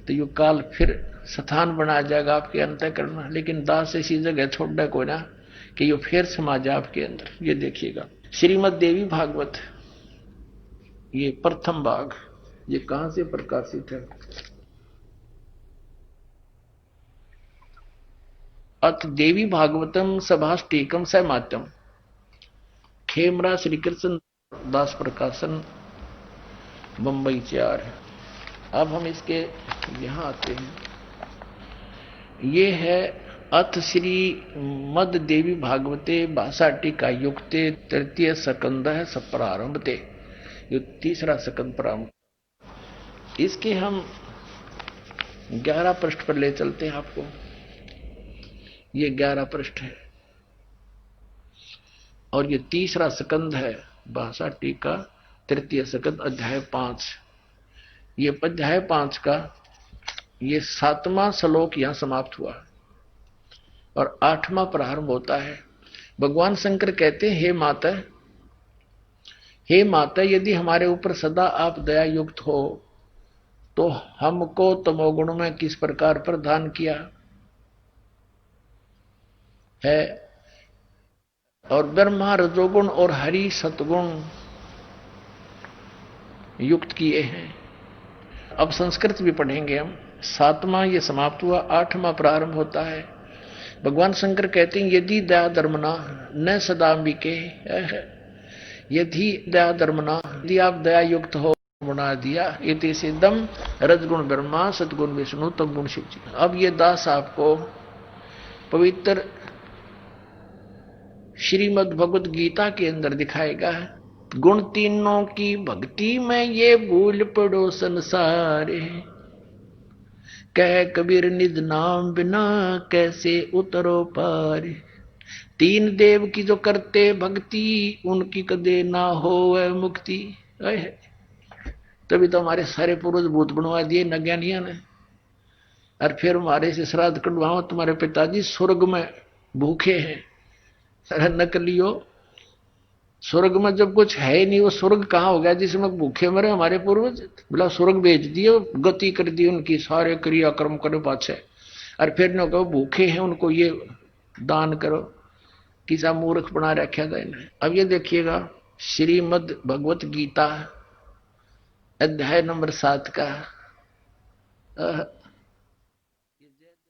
तो ये काल फिर स्थान बना जाएगा आपके अंतःकरण में। लेकिन दास ऐसी जगह छोड़ना को ना कि ये फिर समा जाए आपके अंदर। ये देखिएगा श्रीमद् देवी भागवत, ये प्रथम भाग, ये कहां से प्रकाशित है, अथ देवी भागवतम सभाष्टीकम सहमात्यम, खेमरा श्री कृष्ण दास प्रकाशन, बंबई 4। अब हम इसके यहां आते हैं, ये है अथ श्री मद देवी भागवते भाषा टीका युक्ते तृतीय स्कंद है सप्रारंभते, ये 3रा स्कंद प्रारंभ। इसके हम 11 पृष्ठ पर ले चलते हैं आपको। ये 11 पृष्ठ है और ये 3रा स्कंद है, भाषा टीका तृतीय स्कंद, अध्याय 5। ये अध्याय 5 का ये 7वां श्लोक यहां समाप्त हुआ और 8वां प्रारंभ होता है। भगवान शंकर कहते हैं, हे माता, यदि हमारे ऊपर सदा आप दया युक्त हो तो हमको तमोगुण में किस प्रकार प्रदान किया है, और ब्रह्मा रजोगुण और हरि सतगुण युक्त किए हैं। अब संस्कृत भी पढ़ेंगे हम। 7वां ये समाप्त हुआ, 8वां प्रारंभ होता है। भगवान शंकर कहते हैं, यदि दया धर्मना न सदाम्बिके, यदि दया धर्मना, यदि आप दया युक्त हो बना दिया, इति सिद्धम रजगुण ब्रह्मा सतगुण विष्णु तमगुण शिव जी। अब ये दास आपको पवित्र श्रीमद् भगवद गीता के अंदर दिखाएगा, गुण तीनों की भक्ति में ये भूल पड़ो संसारे, कह कबीर निज नाम बिना कैसे उतरो पार। 3 देव की जो करते भक्ति, उनकी कदे ना हो मुक्ति। तभी तो हमारे सारे पूर्वज भूत बनवा दिए नज्ञानियों ने। और फिर हमारे से श्राद्ध कटवाओ, तुम्हारे पिताजी स्वर्ग में भूखे हैं। अरे नकलियो, स्वर्ग में जब कुछ है ही नहीं, वो स्वर्ग कहाँ हो गया जिसमें भूखे मरे हमारे पूर्वज? बोला स्वर्ग भेज दिए, गति कर दी उनकी, सारे क्रियाक्रम करे पाछे। और फिर न कहो भूखे हैं उनको ये दान करो, किसा मूर्ख बना रखा था इन्हें। अब ये देखिएगा श्रीमद् भगवत गीता अध्याय नंबर 7 का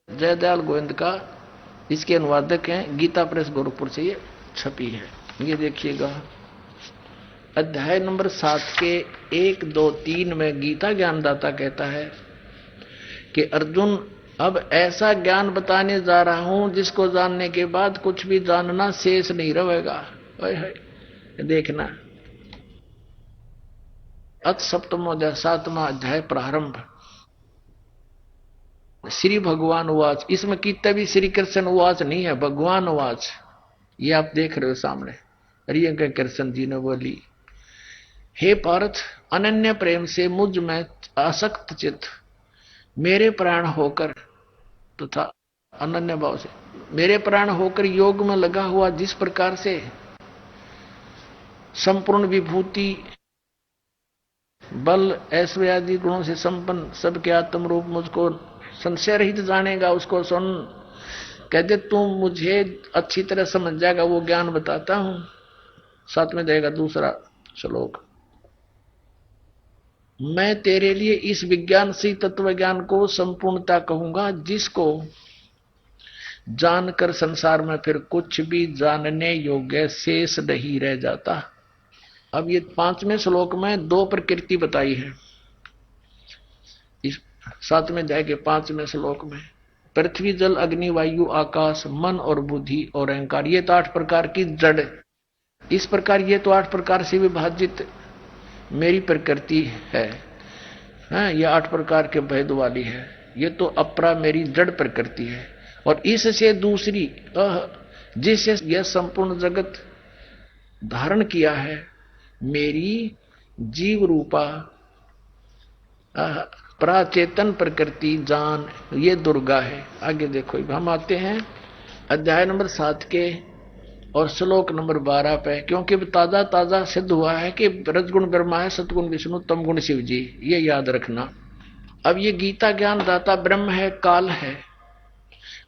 जयदयाल गोविंद का, इसके अनुवादक हैं गीता प्रेस गोरखपुर से ये छपी है। ये देखिएगा अध्याय नंबर 7 के 1, 2, 3 में गीता ज्ञानदाता कहता है कि अर्जुन अब ऐसा ज्ञान बताने जा रहा हूं जिसको जानने के बाद कुछ भी जानना शेष नहीं रहेगा। देखना अथ सप्तमोध्याय 7वां अध्याय प्रारंभ। श्री भगवान उवाच, इसमें कितने भी श्री कृष्ण उवाच नहीं है, भगवान उवाच। ये आप देख रहे हो सामने, अरे कृष्ण जी ने बोली, हे पार्थ अनन्य प्रेम से मुझ में आसक्त चित्त मेरे प्राण होकर तथा अनन्य भाव से मेरे प्राण होकर योग में लगा हुआ, जिस प्रकार से संपूर्ण विभूति बल ऐश्वर्य आदि गुणों से संपन्न सबके आत्म रूप मुझको संशय रहित जानेगा, उसको सुन कहते तू मुझे अच्छी तरह समझ जाएगा, वो ज्ञान बताता हूं। साथ में देगा दूसरा श्लोक, मैं तेरे लिए इस विज्ञान से तत्व ज्ञान को संपूर्णता कहूंगा, जिसको जानकर संसार में फिर कुछ भी जानने योग्य शेष नहीं रह जाता। अब ये 5वें श्लोक में 2 प्रकृति बताई है। इस 7वें अध्याय के 5वें श्लोक में पृथ्वी जल अग्नि वायु आकाश मन और बुद्धि और अहंकार, ये तो 8 प्रकार की जड़। इस प्रकार ये तो 8 प्रकार से विभाजित मेरी प्रकृति है, ये 8 प्रकार के भेद वाली है। ये तो अपरा मेरी जड़ प्रकृति है। और इससे दूसरी जिससे यह संपूर्ण जगत धारण किया है, मेरी जीव रूपा प्राचेतन प्रकृति जान, ये दुर्गा है। आगे देखो हम आते हैं अध्याय नंबर 7 के और श्लोक नंबर 12 पे, क्योंकि ताजा ताजा सिद्ध हुआ है कि रजगुण ब्रह्मा है, सतगुण विष्णु, तमगुण शिव जी, ये याद रखना। अब ये गीता ज्ञान दाता ब्रह्म है, काल है,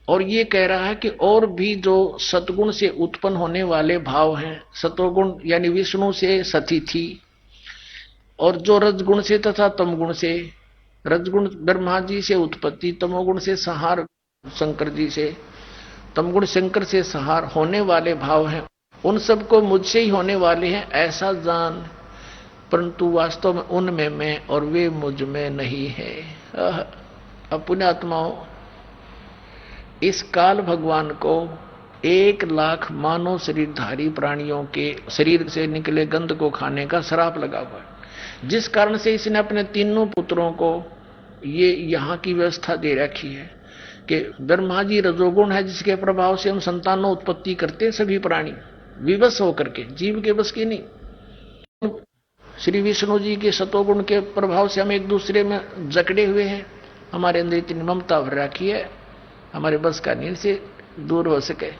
और ये कह रहा है कि और भी जो सतगुण से उत्पन्न होने वाले भाव हैं, सतोगुण यानी विष्णु से सतिथि, और जो रजगुण से तथा तमगुण से, रजगुण ब्रह्मा जी से उत्पत्ति, तमोगुण से संहार शंकर जी से, तमगुण शंकर से संहार होने वाले भाव हैं, उन सबको मुझसे ही होने वाले हैं ऐसा जान, परंतु वास्तव में उनमें मैं और वे मुझ में नहीं है। अब पुण्यात्माओं, इस काल भगवान को 1,00,000 मानव शरीरधारी प्राणियों के शरीर से निकले गंध को खाने का श्राप लगा हुआ है, जिस कारण से इसने अपने तीनों पुत्रों को ये यहाँ की व्यवस्था दे रखी है कि ब्रह्मा जी रजोगुण है, जिसके प्रभाव से हम संतानों उत्पत्ति करते हैं, सभी प्राणी विवश होकर के, जीव के बस की नहीं। श्री विष्णु जी के सतोगुण के प्रभाव से हम एक दूसरे में जकड़े हुए हैं, हमारे अंदर इतनी ममता भर रखी है, हमारे बस का नींद से दूर हो सके।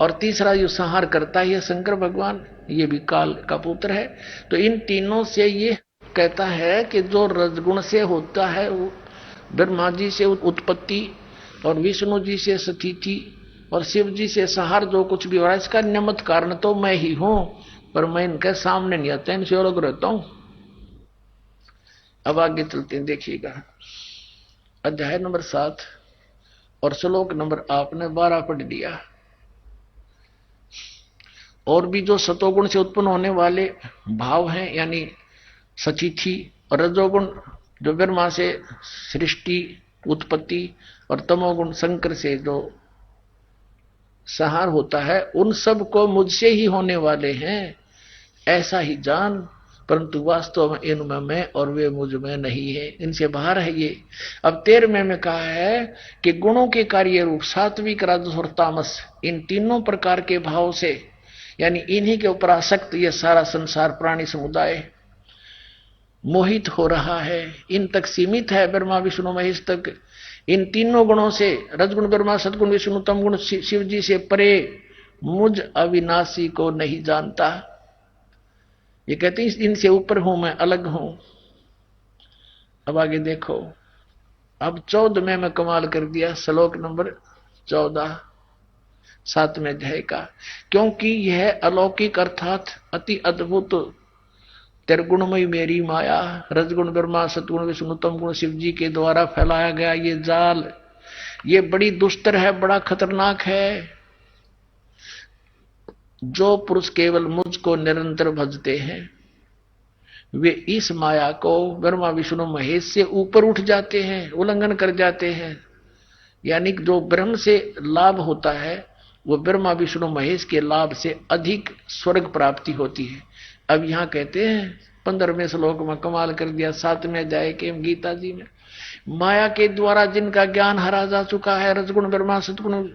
और तीसरा जो संहार करता है शंकर भगवान, ये भी काल का पुत्र है। तो इन तीनों से ये कहता है कि जो रजगुण से होता है वो ब्रह्मा जी से उत्पत्ति और विष्णु जी से स्थिति और शिव जी से संहार जो कुछ भी हो रहा है, इसका निमित्त कारण तो मैं ही हूं, पर मैं इनके सामने नहीं आता, इनसे अलग रहता हूं। अब आगे चलते हैं, देखिएगा अध्याय नंबर 7 और श्लोक नंबर आपने 12 पढ़ दिया। और भी जो सतोगुण से उत्पन्न होने वाले भाव हैं, यानी सचिथि, और रजोगुण जो ब्रह्मा से सृष्टि उत्पत्ति, और तमोगुण शंकर से जो संहार होता है, उन सब को मुझसे ही होने वाले हैं ऐसा ही जान, परंतु वास्तव में इनमें मैं और वे मुझ में नहीं है, इनसे बाहर है ये। अब 13वें में कहा है कि गुणों के कार्य रूप सात्विक राजस और तामस, इन तीनों प्रकार के भाव से, यानी इन्हीं के ऊपर आसक्त ये सारा संसार प्राणी समुदाय मोहित हो रहा है, इन तक सीमित है ब्रह्मा विष्णु महेश तक। इन तीनों गुणों से, रजगुण ब्रह्मा सदगुण विष्णु तम गुण शिव जी से परे मुझ अविनाशी को नहीं जानता। ये कहते हैं इनसे ऊपर हूं मैं, अलग हूं। अब आगे देखो, अब 14 में मैं कमाल कर दिया, श्लोक नंबर 14 7वें अध्याय का। क्योंकि यह अलौकिक अर्थात अति अद्भुत त्रिगुणमयी मेरी माया, रजगुण ब्रह्मा सतगुण विष्णु तम गुण शिव जी के द्वारा फैलाया गया ये जाल, ये बड़ी दुस्तर है, बड़ा खतरनाक है। जो पुरुष केवल मुझको निरंतर भजते हैं वे इस माया को ब्रह्मा विष्णु महेश से ऊपर उठ जाते हैं, उल्लंघन कर जाते हैं। यानी जो ब्रह्म से लाभ होता है वो ब्रह्मा विष्णु महेश के लाभ से अधिक स्वर्ग प्राप्ति होती है। अब यहां कहते हैं 15वें श्लोक में कमाल कर दिया 7वें अध्याय के गीता जी में, माया के द्वारा जिनका ज्ञान हरा जा चुका है, रजगुण ब्रह्मा सतगुण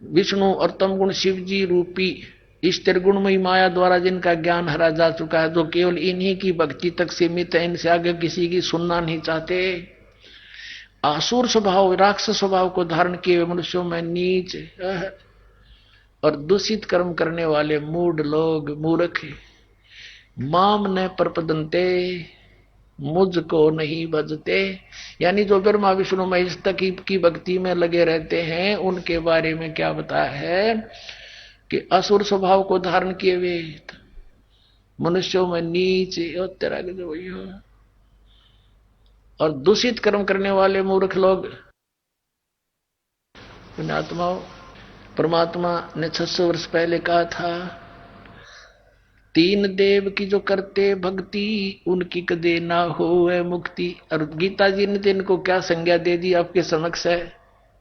विष्णु और तमगुण शिव जी रूपी इस त्रिगुणमयी माया द्वारा जिनका ज्ञान हरा जा चुका है, जो केवल इन्हीं की भक्ति तक सीमित है, इनसे आगे किसी की सुनना नहीं चाहते। आसुर स्वभाव, राक्षस स्वभाव को धारण किए मनुष्यों में नीच और दूषित कर्म करने वाले मूढ़ लोग, मूर्ख, माम न प्रपदंते, मुझको नहीं भजते। यानी जो ब्रह्मा विष्णु महेश तक की भक्ति में लगे रहते हैं, उनके बारे में क्या बताया है कि असुर स्वभाव को धारण किए हुए मनुष्यों में नीच और तरह के जो वही हो, और दूषित कर्म करने वाले मूर्ख लोग। पुण्यात्माओं, परमात्मा ने 600 वर्ष पहले कहा था, 3 देव की जो करते भक्ति उनकी कदे ना होवे मुक्ति। और गीता जी ने तो इनको क्या संज्ञा दे दी आपके समक्ष है,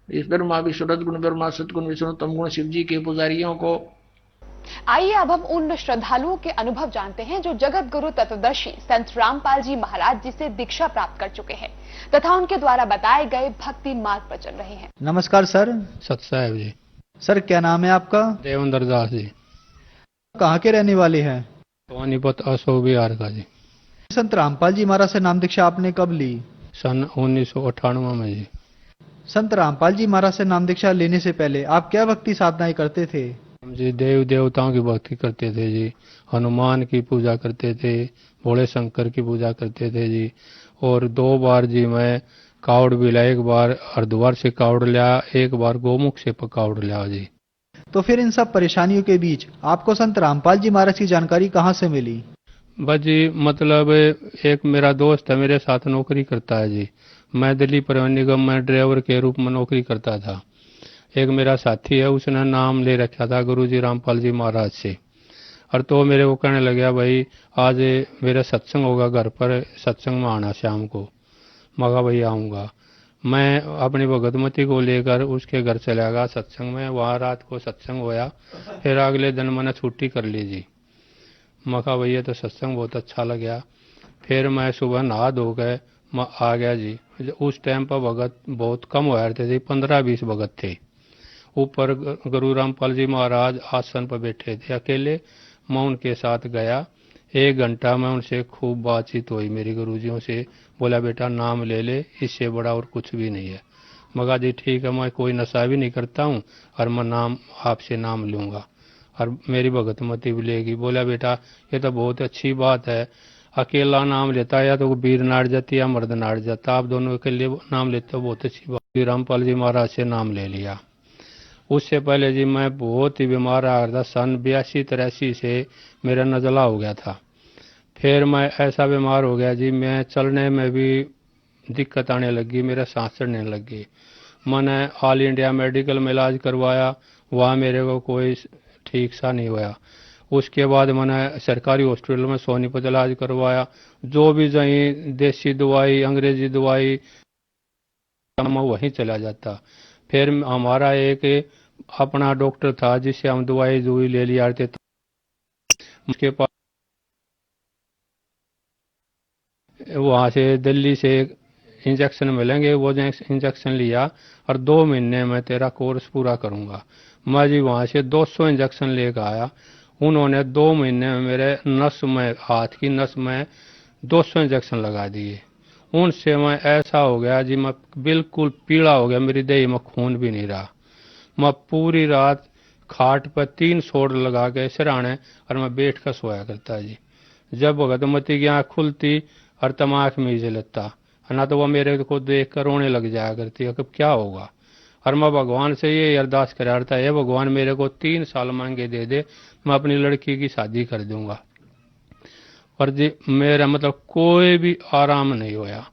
इस ब्रह्मा विष्णु रजगुण ब्रह्मा सतगुण विष्णु तमगुण शिव जी के पुजारियों को। आइए अब हम उन श्रद्धालुओं के अनुभव जानते हैं जो जगत गुरु तत्वदर्शी संत रामपाल जी महाराज जी से दीक्षा प्राप्त कर चुके हैं तथा उनके द्वारा बताए गए भक्ति मार्ग पर चल रहे हैं। नमस्कार सर। सत साहेब जी। सर क्या नाम है आपका? देवेंद्र दास जी। कहाँ के रहने वाले हैं? पानीपत अशोक बिहार का जी। संत रामपाल जी महाराज से नाम दीक्षा आपने कब ली? सन 1998 में जी। संत रामपाल जी महाराज से नाम दीक्षा लेने से पहले आप क्या भक्ति साधनाएं करते थे? हम जी देव देवताओं की भक्ति करते थे जी, हनुमान की पूजा करते थे, भोले शंकर की पूजा करते थे जी। और 2 बार जी मैं कावड़ भी लिया, एक बार हरिद्वार से कावड़ लिया, एक बार गोमुख से कावड़ लिया जी। तो फिर इन सब परेशानियों के बीच आपको संत रामपाल जी महाराज की जानकारी कहाँ से मिली? बस जी मतलब एक मेरा दोस्त है, मेरे साथ नौकरी करता है जी। मैं दिल्ली परिवहन निगम में ड्राइवर के रूप में नौकरी करता था। एक मेरा साथी है, उसने नाम ले रखा था गुरुजी रामपाल जी महाराज से। और तो मेरे को कहने लगा भाई आज मेरा सत्संग होगा घर पर, सत्संग में आना शाम को। मगा भाई आऊँगा। मैं अपनी भगतमती को लेकर उसके घर चला गया सत्संग में। वहाँ रात को सत्संग होया, फिर अगले दिन मैंने छुट्टी कर ली जी। मका भैया तो सत्संग बहुत अच्छा लगा। फिर मैं सुबह नहा धो गए आ गया जी। उस टाइम पर भगत बहुत कम हो रहे थे जी, 15-20 भगत थे। ऊपर गुरु रामपाल जी महाराज आसन पर बैठे थे अकेले। मैं उनके साथ गया, 1 घंटा में उनसे खूब बातचीत हुई मेरी गुरुजियों से। बोला बेटा नाम ले ले, इससे बड़ा और कुछ भी नहीं है। मगा जी ठीक है, मैं कोई नशा भी नहीं करता हूँ और मैं नाम आपसे नाम लूँगा और मेरी भगतमती भी लेगी। बोला बेटा ये तो बहुत अच्छी बात है, अकेला नाम लेता है या तो वीर नाट जाती या मर्द नाट जाता, आप दोनों अकेले नाम लेते हो, बहुत अच्छी बात। रामपाल जी महाराज से नाम ले लिया। उससे पहले जी मैं बहुत ही बीमार आ रहा था, सन 82-83 से मेरा नज़ला हो गया था। फिर मैं ऐसा बीमार हो गया जी, मैं चलने में भी दिक्कत आने लगी, मेरा सांस चढ़ने लगी। मैंने ऑल इंडिया मेडिकल में इलाज करवाया, वहाँ मेरे को कोई ठीक सा नहीं हुआ। उसके बाद मैंने सरकारी हॉस्पिटल में सोनीपत इलाज करवाया। जो भी जाई देसी दवाई अंग्रेजी दवाई मैं वहीं चला जाता। फिर हमारा एक अपना डॉक्टर था जिससे हम दवाई ले लिया आते थे। उसके पास वहाँ से दिल्ली से इंजेक्शन मिलेंगे, वो इंजेक्शन लिया और 2 महीने में तेरा कोर्स पूरा करूँगा। मैं जी वहाँ से 200 इंजेक्शन लेकर आया। उन्होंने 2 महीने में मेरे नस में, हाथ की नस में 200 इंजेक्शन लगा दिए। उनसे मैं ऐसा हो गया जी, मैं बिल्कुल पीला हो गया, मेरी देह में खून भी नहीं रहा। मैं पूरी रात खाट पर 3 सोड लगा के सिराने और मैं बैठ कर सोया करता जी। जब भगत मती की आँख खुलती और तब आँख मीज लेता, ना तो वह मेरे को देख कर रोने लग जाया करती है, अब क्या होगा। और मैं भगवान से ये अरदास करा था, हे भगवान मेरे को 3 साल मांगे दे दे, मैं अपनी लड़की की शादी कर दूंगा। पर जी मेरा मतलब कोई भी आराम नहीं होया।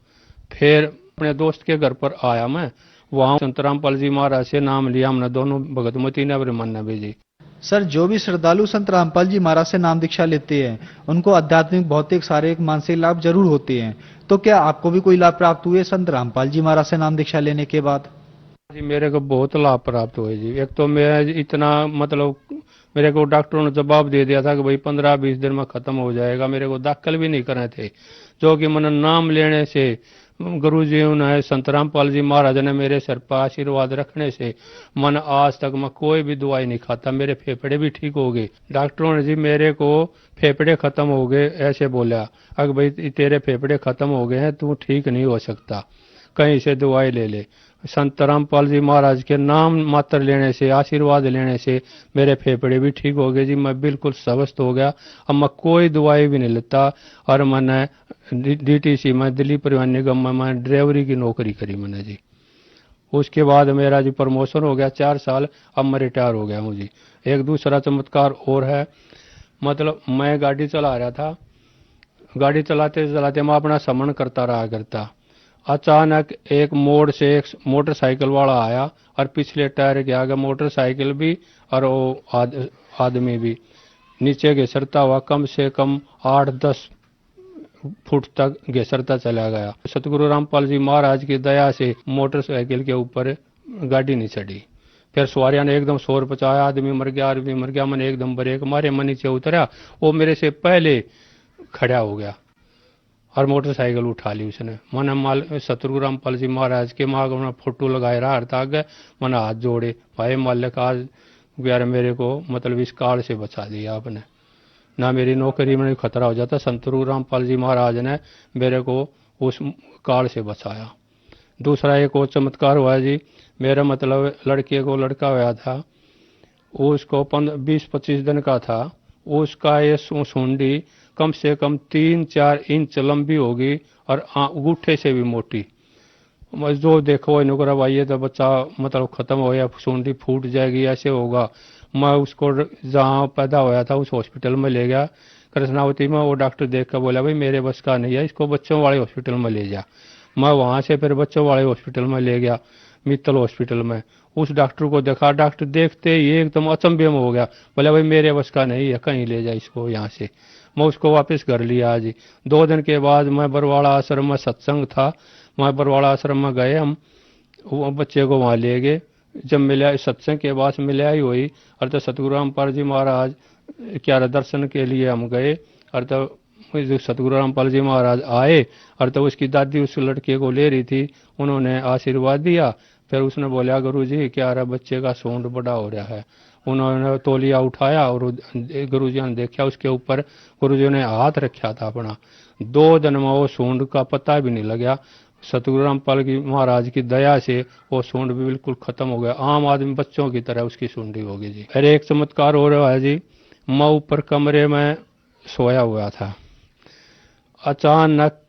फिर अपने दोस्त के घर पर आया मैं, वहां संत रामपाल जी महाराज से नाम लिया हमने दोनों, भगतमती ने अपने मन ने भेजी। सर, जो भी श्रद्धालु संत रामपाल जी महाराज से नाम दीक्षा लेते हैं उनको आध्यात्मिक, भौतिक, शारीरिक, मानसिक लाभ जरूर होते हैं, तो क्या आपको भी कोई लाभ प्राप्त हुए संत रामपाल जी महाराज से नाम दीक्षा लेने के बाद? जी मेरे को बहुत लाभ प्राप्त हुए जी। एक तो मैं इतना मतलब मेरे को डॉक्टरों ने जवाब दे दिया था कि भाई 15-20 दिन में खत्म हो जाएगा, मेरे को दाखिल भी नहीं करे थे, जो कि मैंने नाम लेने से गुरु जी ने, संत रामपाल जी महाराज ने मेरे सिर पर आशीर्वाद रखने से मन आज तक मैं कोई भी दवाई नहीं खाता, मेरे फेफड़े भी ठीक हो गए। डॉक्टरों ने जी मेरे को फेफड़े खत्म हो गए ऐसे बोला, अगर भाई तेरे फेफड़े खत्म हो गए हैं, तू ठीक नहीं हो सकता, कहीं से दवाई ले ले। संत रामपाल जी महाराज के नाम मात्र लेने से, आशीर्वाद लेने से मेरे फेफड़े भी ठीक हो गए जी, मैं बिल्कुल स्वस्थ हो गया। अब मैं कोई दवाई भी नहीं लेता। और मैंने डीटीसी में, दिल्ली परिवहन निगम में मैं ड्राइवरी की नौकरी करी मैंने जी। उसके बाद मेरा जी प्रमोशन हो गया 4 साल, अब मैं रिटायर हो गया हूँ जी। एक दूसरा चमत्कार और है, मतलब मैं गाड़ी चला रहा था, गाड़ी चलाते चलाते मैं अपना समन करता रहा करता, अचानक एक मोड़ से एक मोटरसाइकिल वाला आया और पिछले टायर के आगे मोटरसाइकिल भी और वो आदमी भी नीचे घिसरता हुआ कम से कम 8-10 फुट तक घिसरता चला गया। सतगुरु रामपाल जी महाराज की दया से मोटरसाइकिल के ऊपर गाड़ी नहीं चढ़ी। फिर सवारियां ने एकदम शोर पचाया, आदमी मर गया। मैंने एकदम ब्रेक मारे, मैं नीचे उतरा, वो मेरे से पहले खड़ा हो गया और मोटरसाइकिल उठा ली उसने। मैंने सतगुरु रामपाल जी महाराज के मांग में फोटो लगाए रहा था आगे, मैंने हाथ जोड़े, भाई मालिक आज यार मेरे को मतलब इस काल से बचा दिया आपने, ना मेरी नौकरी में खतरा हो जाता। सतगुरु रामपाल जी महाराज ने मेरे को उस काल से बचाया। दूसरा एक और चमत्कार हुआ जी, मेरा मतलब लड़के को लड़का हुआ था, उसको 20-25 दिन का था, उसका ये सूंडी कम से कम 3-4 इंच लंबी होगी और अंगूठे से भी मोटी। जो देखो इनको भाई तो बच्चा मतलब खत्म हो गया, सूंडी फूट जाएगी ऐसे होगा। मैं उसको जहाँ पैदा होया था उस हॉस्पिटल में ले गया कृष्णावती में, वो डॉक्टर देख कर बोला भाई मेरे बस का नहीं है, इसको बच्चों वाले हॉस्पिटल में ले जा। मैं वहां से फिर बच्चों वाले हॉस्पिटल में ले गया, मित्तल हॉस्पिटल में। उस डॉक्टर को देखा, डॉक्टर देखते ही एकदम अचंभे में हो गया, बोला भाई मेरे बस का नहीं है, कहीं ले जा इसको यहाँ से। मैं उसको वापस कर लिया आज। 2 दिन के बाद मैं बरवाड़ा आश्रम में सत्संग था, मैं बरवाड़ा आश्रम में गए, हम वो बच्चे को वहाँ ले गए। जब मिला सत्संग के बाद मिला ही हुई और तो सतगुरु रामपाल जी महाराज क्या दर्शन के लिए हम गए और तो सतगुरु रामपाल जी महाराज आए और तो उसकी दादी उस लड़के को ले रही थी, उन्होंने आशीर्वाद दिया। फिर उसने बोला गुरु जी क्या रहा, बच्चे का सूंड बड़ा हो रहा है। उन्होंने तौलिया उठाया और गुरु जी ने देखा, उसके ऊपर गुरु जी ने हाथ रखा था अपना। 2 दिन में वो सूंड का पता भी नहीं लगा। सतगुरु रामपाल की महाराज की दया से वो सूंड भी बिल्कुल खत्म हो गया, आम आदमी बच्चों की तरह उसकी सूंडी हो गई जी। फिर एक चमत्कार हो रहा है जी, मैं ऊपर कमरे में सोया हुआ था, अचानक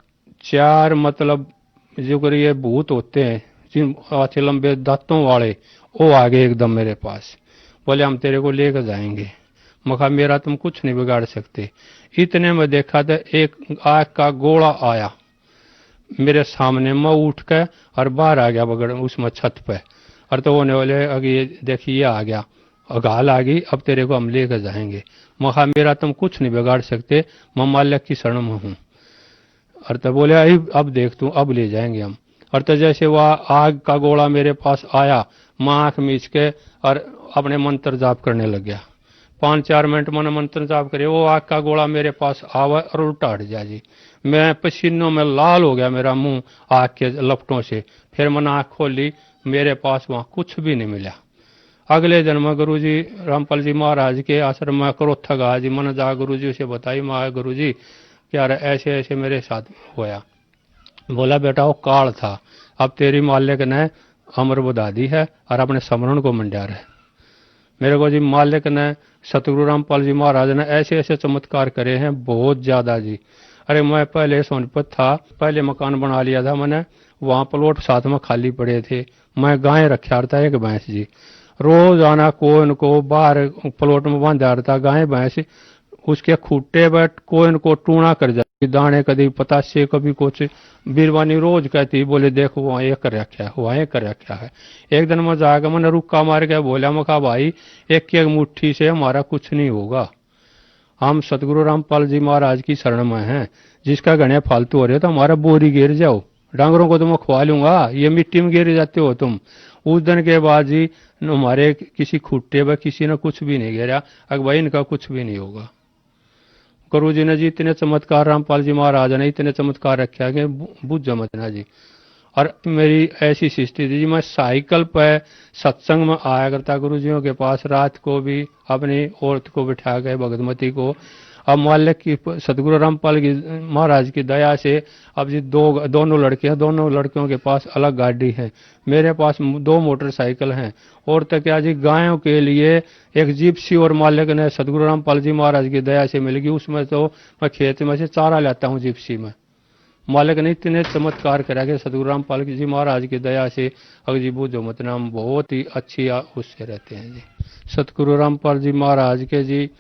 4 मतलब जो ये भूत होते हैं जिन अच्छे लंबे दांतों वाले, वो आ गए एकदम मेरे पास, बोले हम तेरे को लेकर जाएंगे। मखा मेरा तुम कुछ नहीं बिगाड़ सकते। इतने में देखा तो एक आग का गोला आया मेरे सामने, मैं उठ के और बाहर आ गया बगड़ उसमें छत पे। और तो होने वाले अगे देखिए आ गया, घाल आ गई, अब तेरे को हम लेकर जाएंगे। मखा मेरा तुम कुछ नहीं बिगाड़ सकते, मैं मालिक की शरण में हूँ। और तो बोले अब देख तू, अब ले जाएंगे हम। और तो जैसे वह आग का गोला मेरे पास आया, मैं आंख मीच के और अपने मंत्र जाप करने लग गया। 5-4 मिनट मैंने मंत्र जाप करे, वो आग का गोला मेरे पास आवा और उल्टा हट जा जी। मैं पसीनों में लाल हो गया मेरा मुंह आग के लपटों से। फिर मैंने आँख खोली, मेरे पास वहाँ कुछ भी नहीं मिला। अगले दिन में गुरु जी रामपाल जी महाराज के आश्रम में क्रोथा गा जी, मैंने जा गुरु जी से बताई, मैं गुरु जी कि यार ऐसे ऐसे मेरे साथ होया। बोला बेटा वो काल था, अब तेरी मालिक ने अमर बुधा दी है और अपने समरण को मंडा रहे। मेरे को जी मालिक ने सतगुरु रामपाल जी महाराज ने ऐसे ऐसे चमत्कार करे हैं, बहुत ज्यादा जी। अरे मैं पहले सोनीपत था, पहले मकान बना लिया था मैंने, वहां प्लॉट साथ में खाली पड़े थे, मैं गाय रखा था एक भैंस जी, रोज आना कोइन को बाहर प्लॉट में बांधा था गाय भैंस, उसके खूटे बैठ कोइन को टूणा कर जाती, दाने कभी पतासे कभी कुछ। बीरवानी रोज कहती, बोले देखो वहां ये कर रखा है, वहां ये कर रखा है। एक दिन मैं जाकर मैंने रुक्का मार के बोला, मैं कहा भाई एक एक मुट्ठी से हमारा कुछ नहीं होगा, हम सतगुरु रामपाल जी महाराज की शरण में हैं, जिसका गणे फालतू हो रहे हो तो हमारा बोरी गिर जाओ, डांगरों को तो मैं खुआ लूंगा, ये मिट्टी में गिर जाते हो तुम। उस दिन के बाद जी हमारे किसी खुट्टे पर किसी ने कुछ भी नहीं गिरा, अगर भाई इनका कुछ भी नहीं होगा। गुरु जी ने जी इतने चमत्कार, रामपाल जी महाराज ने इतने चमत्कार रखे कि बुझ मत ना जी। और मेरी ऐसी स्थिति थी जी, मैं साइकिल पर सत्संग में आया करता गुरु जियों के पास, रात को भी अपनी औरत को बिठा गए भगतमती को। अब मालिक की सतगुरु रामपाल की महाराज की दया से अब जी दोनों लड़के हैं, दोनों लड़कियों के पास अलग गाड़ी है, मेरे पास 2 मोटरसाइकिल हैं। और तक क्या जी गायों के लिए एक जिप्सी और मालिक ने सतगुरु रामपाल जी महाराज की दया से मिल गई, उसमें तो मैं खेत में से चारा लाता हूँ जिप्सी में। मालिक ने इतने चमत्कार करा कि सतगुरु रामपाल जी महाराज की दया से अगर जी बूझो मत नाम बहुत ही अच्छी उससे रहते हैं जी। सतगुरु रामपाल जी महाराज के जी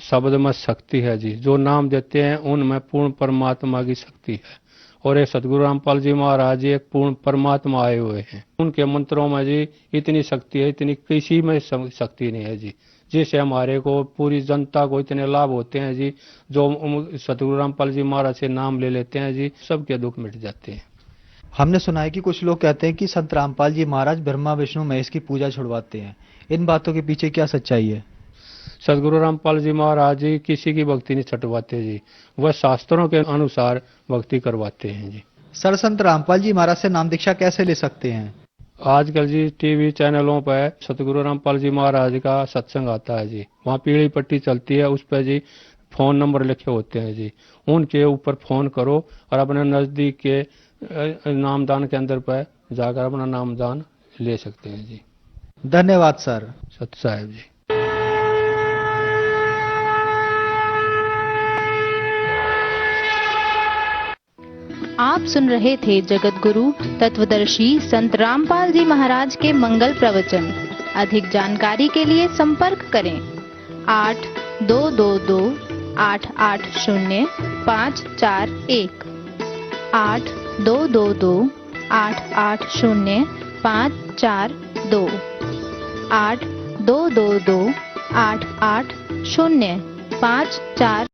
शब्द में शक्ति है जी, जो नाम देते हैं उनमें पूर्ण परमात्मा की शक्ति है। और एक सतगुरु रामपाल जी महाराज जी एक पूर्ण परमात्मा आए हुए हैं, उनके मंत्रों में जी इतनी शक्ति है, इतनी किसी में शक्ति नहीं है जी, जिससे हमारे को पूरी जनता को इतने लाभ होते हैं जी। जो सतगुरु रामपाल जी महाराज से नाम ले लेते हैं जी, सबके दुख मिट जाते हैं। हमने सुना है कि कुछ लोग कहते हैं कि संत रामपाल जी महाराज ब्रह्मा विष्णु महेश की पूजा छुड़वाते हैं, इन बातों के पीछे क्या सच्चाई है? सतगुरु रामपाल जी महाराज जी किसी की भक्ति नहीं छटवाते जी, वह शास्त्रों के अनुसार भक्ति करवाते हैं जी। सर, संत रामपाल जी महाराज से नाम दीक्षा कैसे ले सकते हैं? आजकल जी टीवी चैनलों पर सतगुरु रामपाल जी महाराज का सत्संग आता है जी, वहाँ पीली पट्टी चलती है, उस पर जी फोन नंबर लिखे होते हैं जी, उनके ऊपर फोन करो और अपने नजदीक के नामदान के अंदर पर जाकर अपना नामदान ले सकते हैं जी। धन्यवाद सर। सत साहेब जी। आप सुन रहे थे जगत गुरु तत्वदर्शी संत रामपाल जी महाराज के मंगल प्रवचन। अधिक जानकारी के लिए संपर्क करें 8222-880-541 8222-880-542 8222-880-542।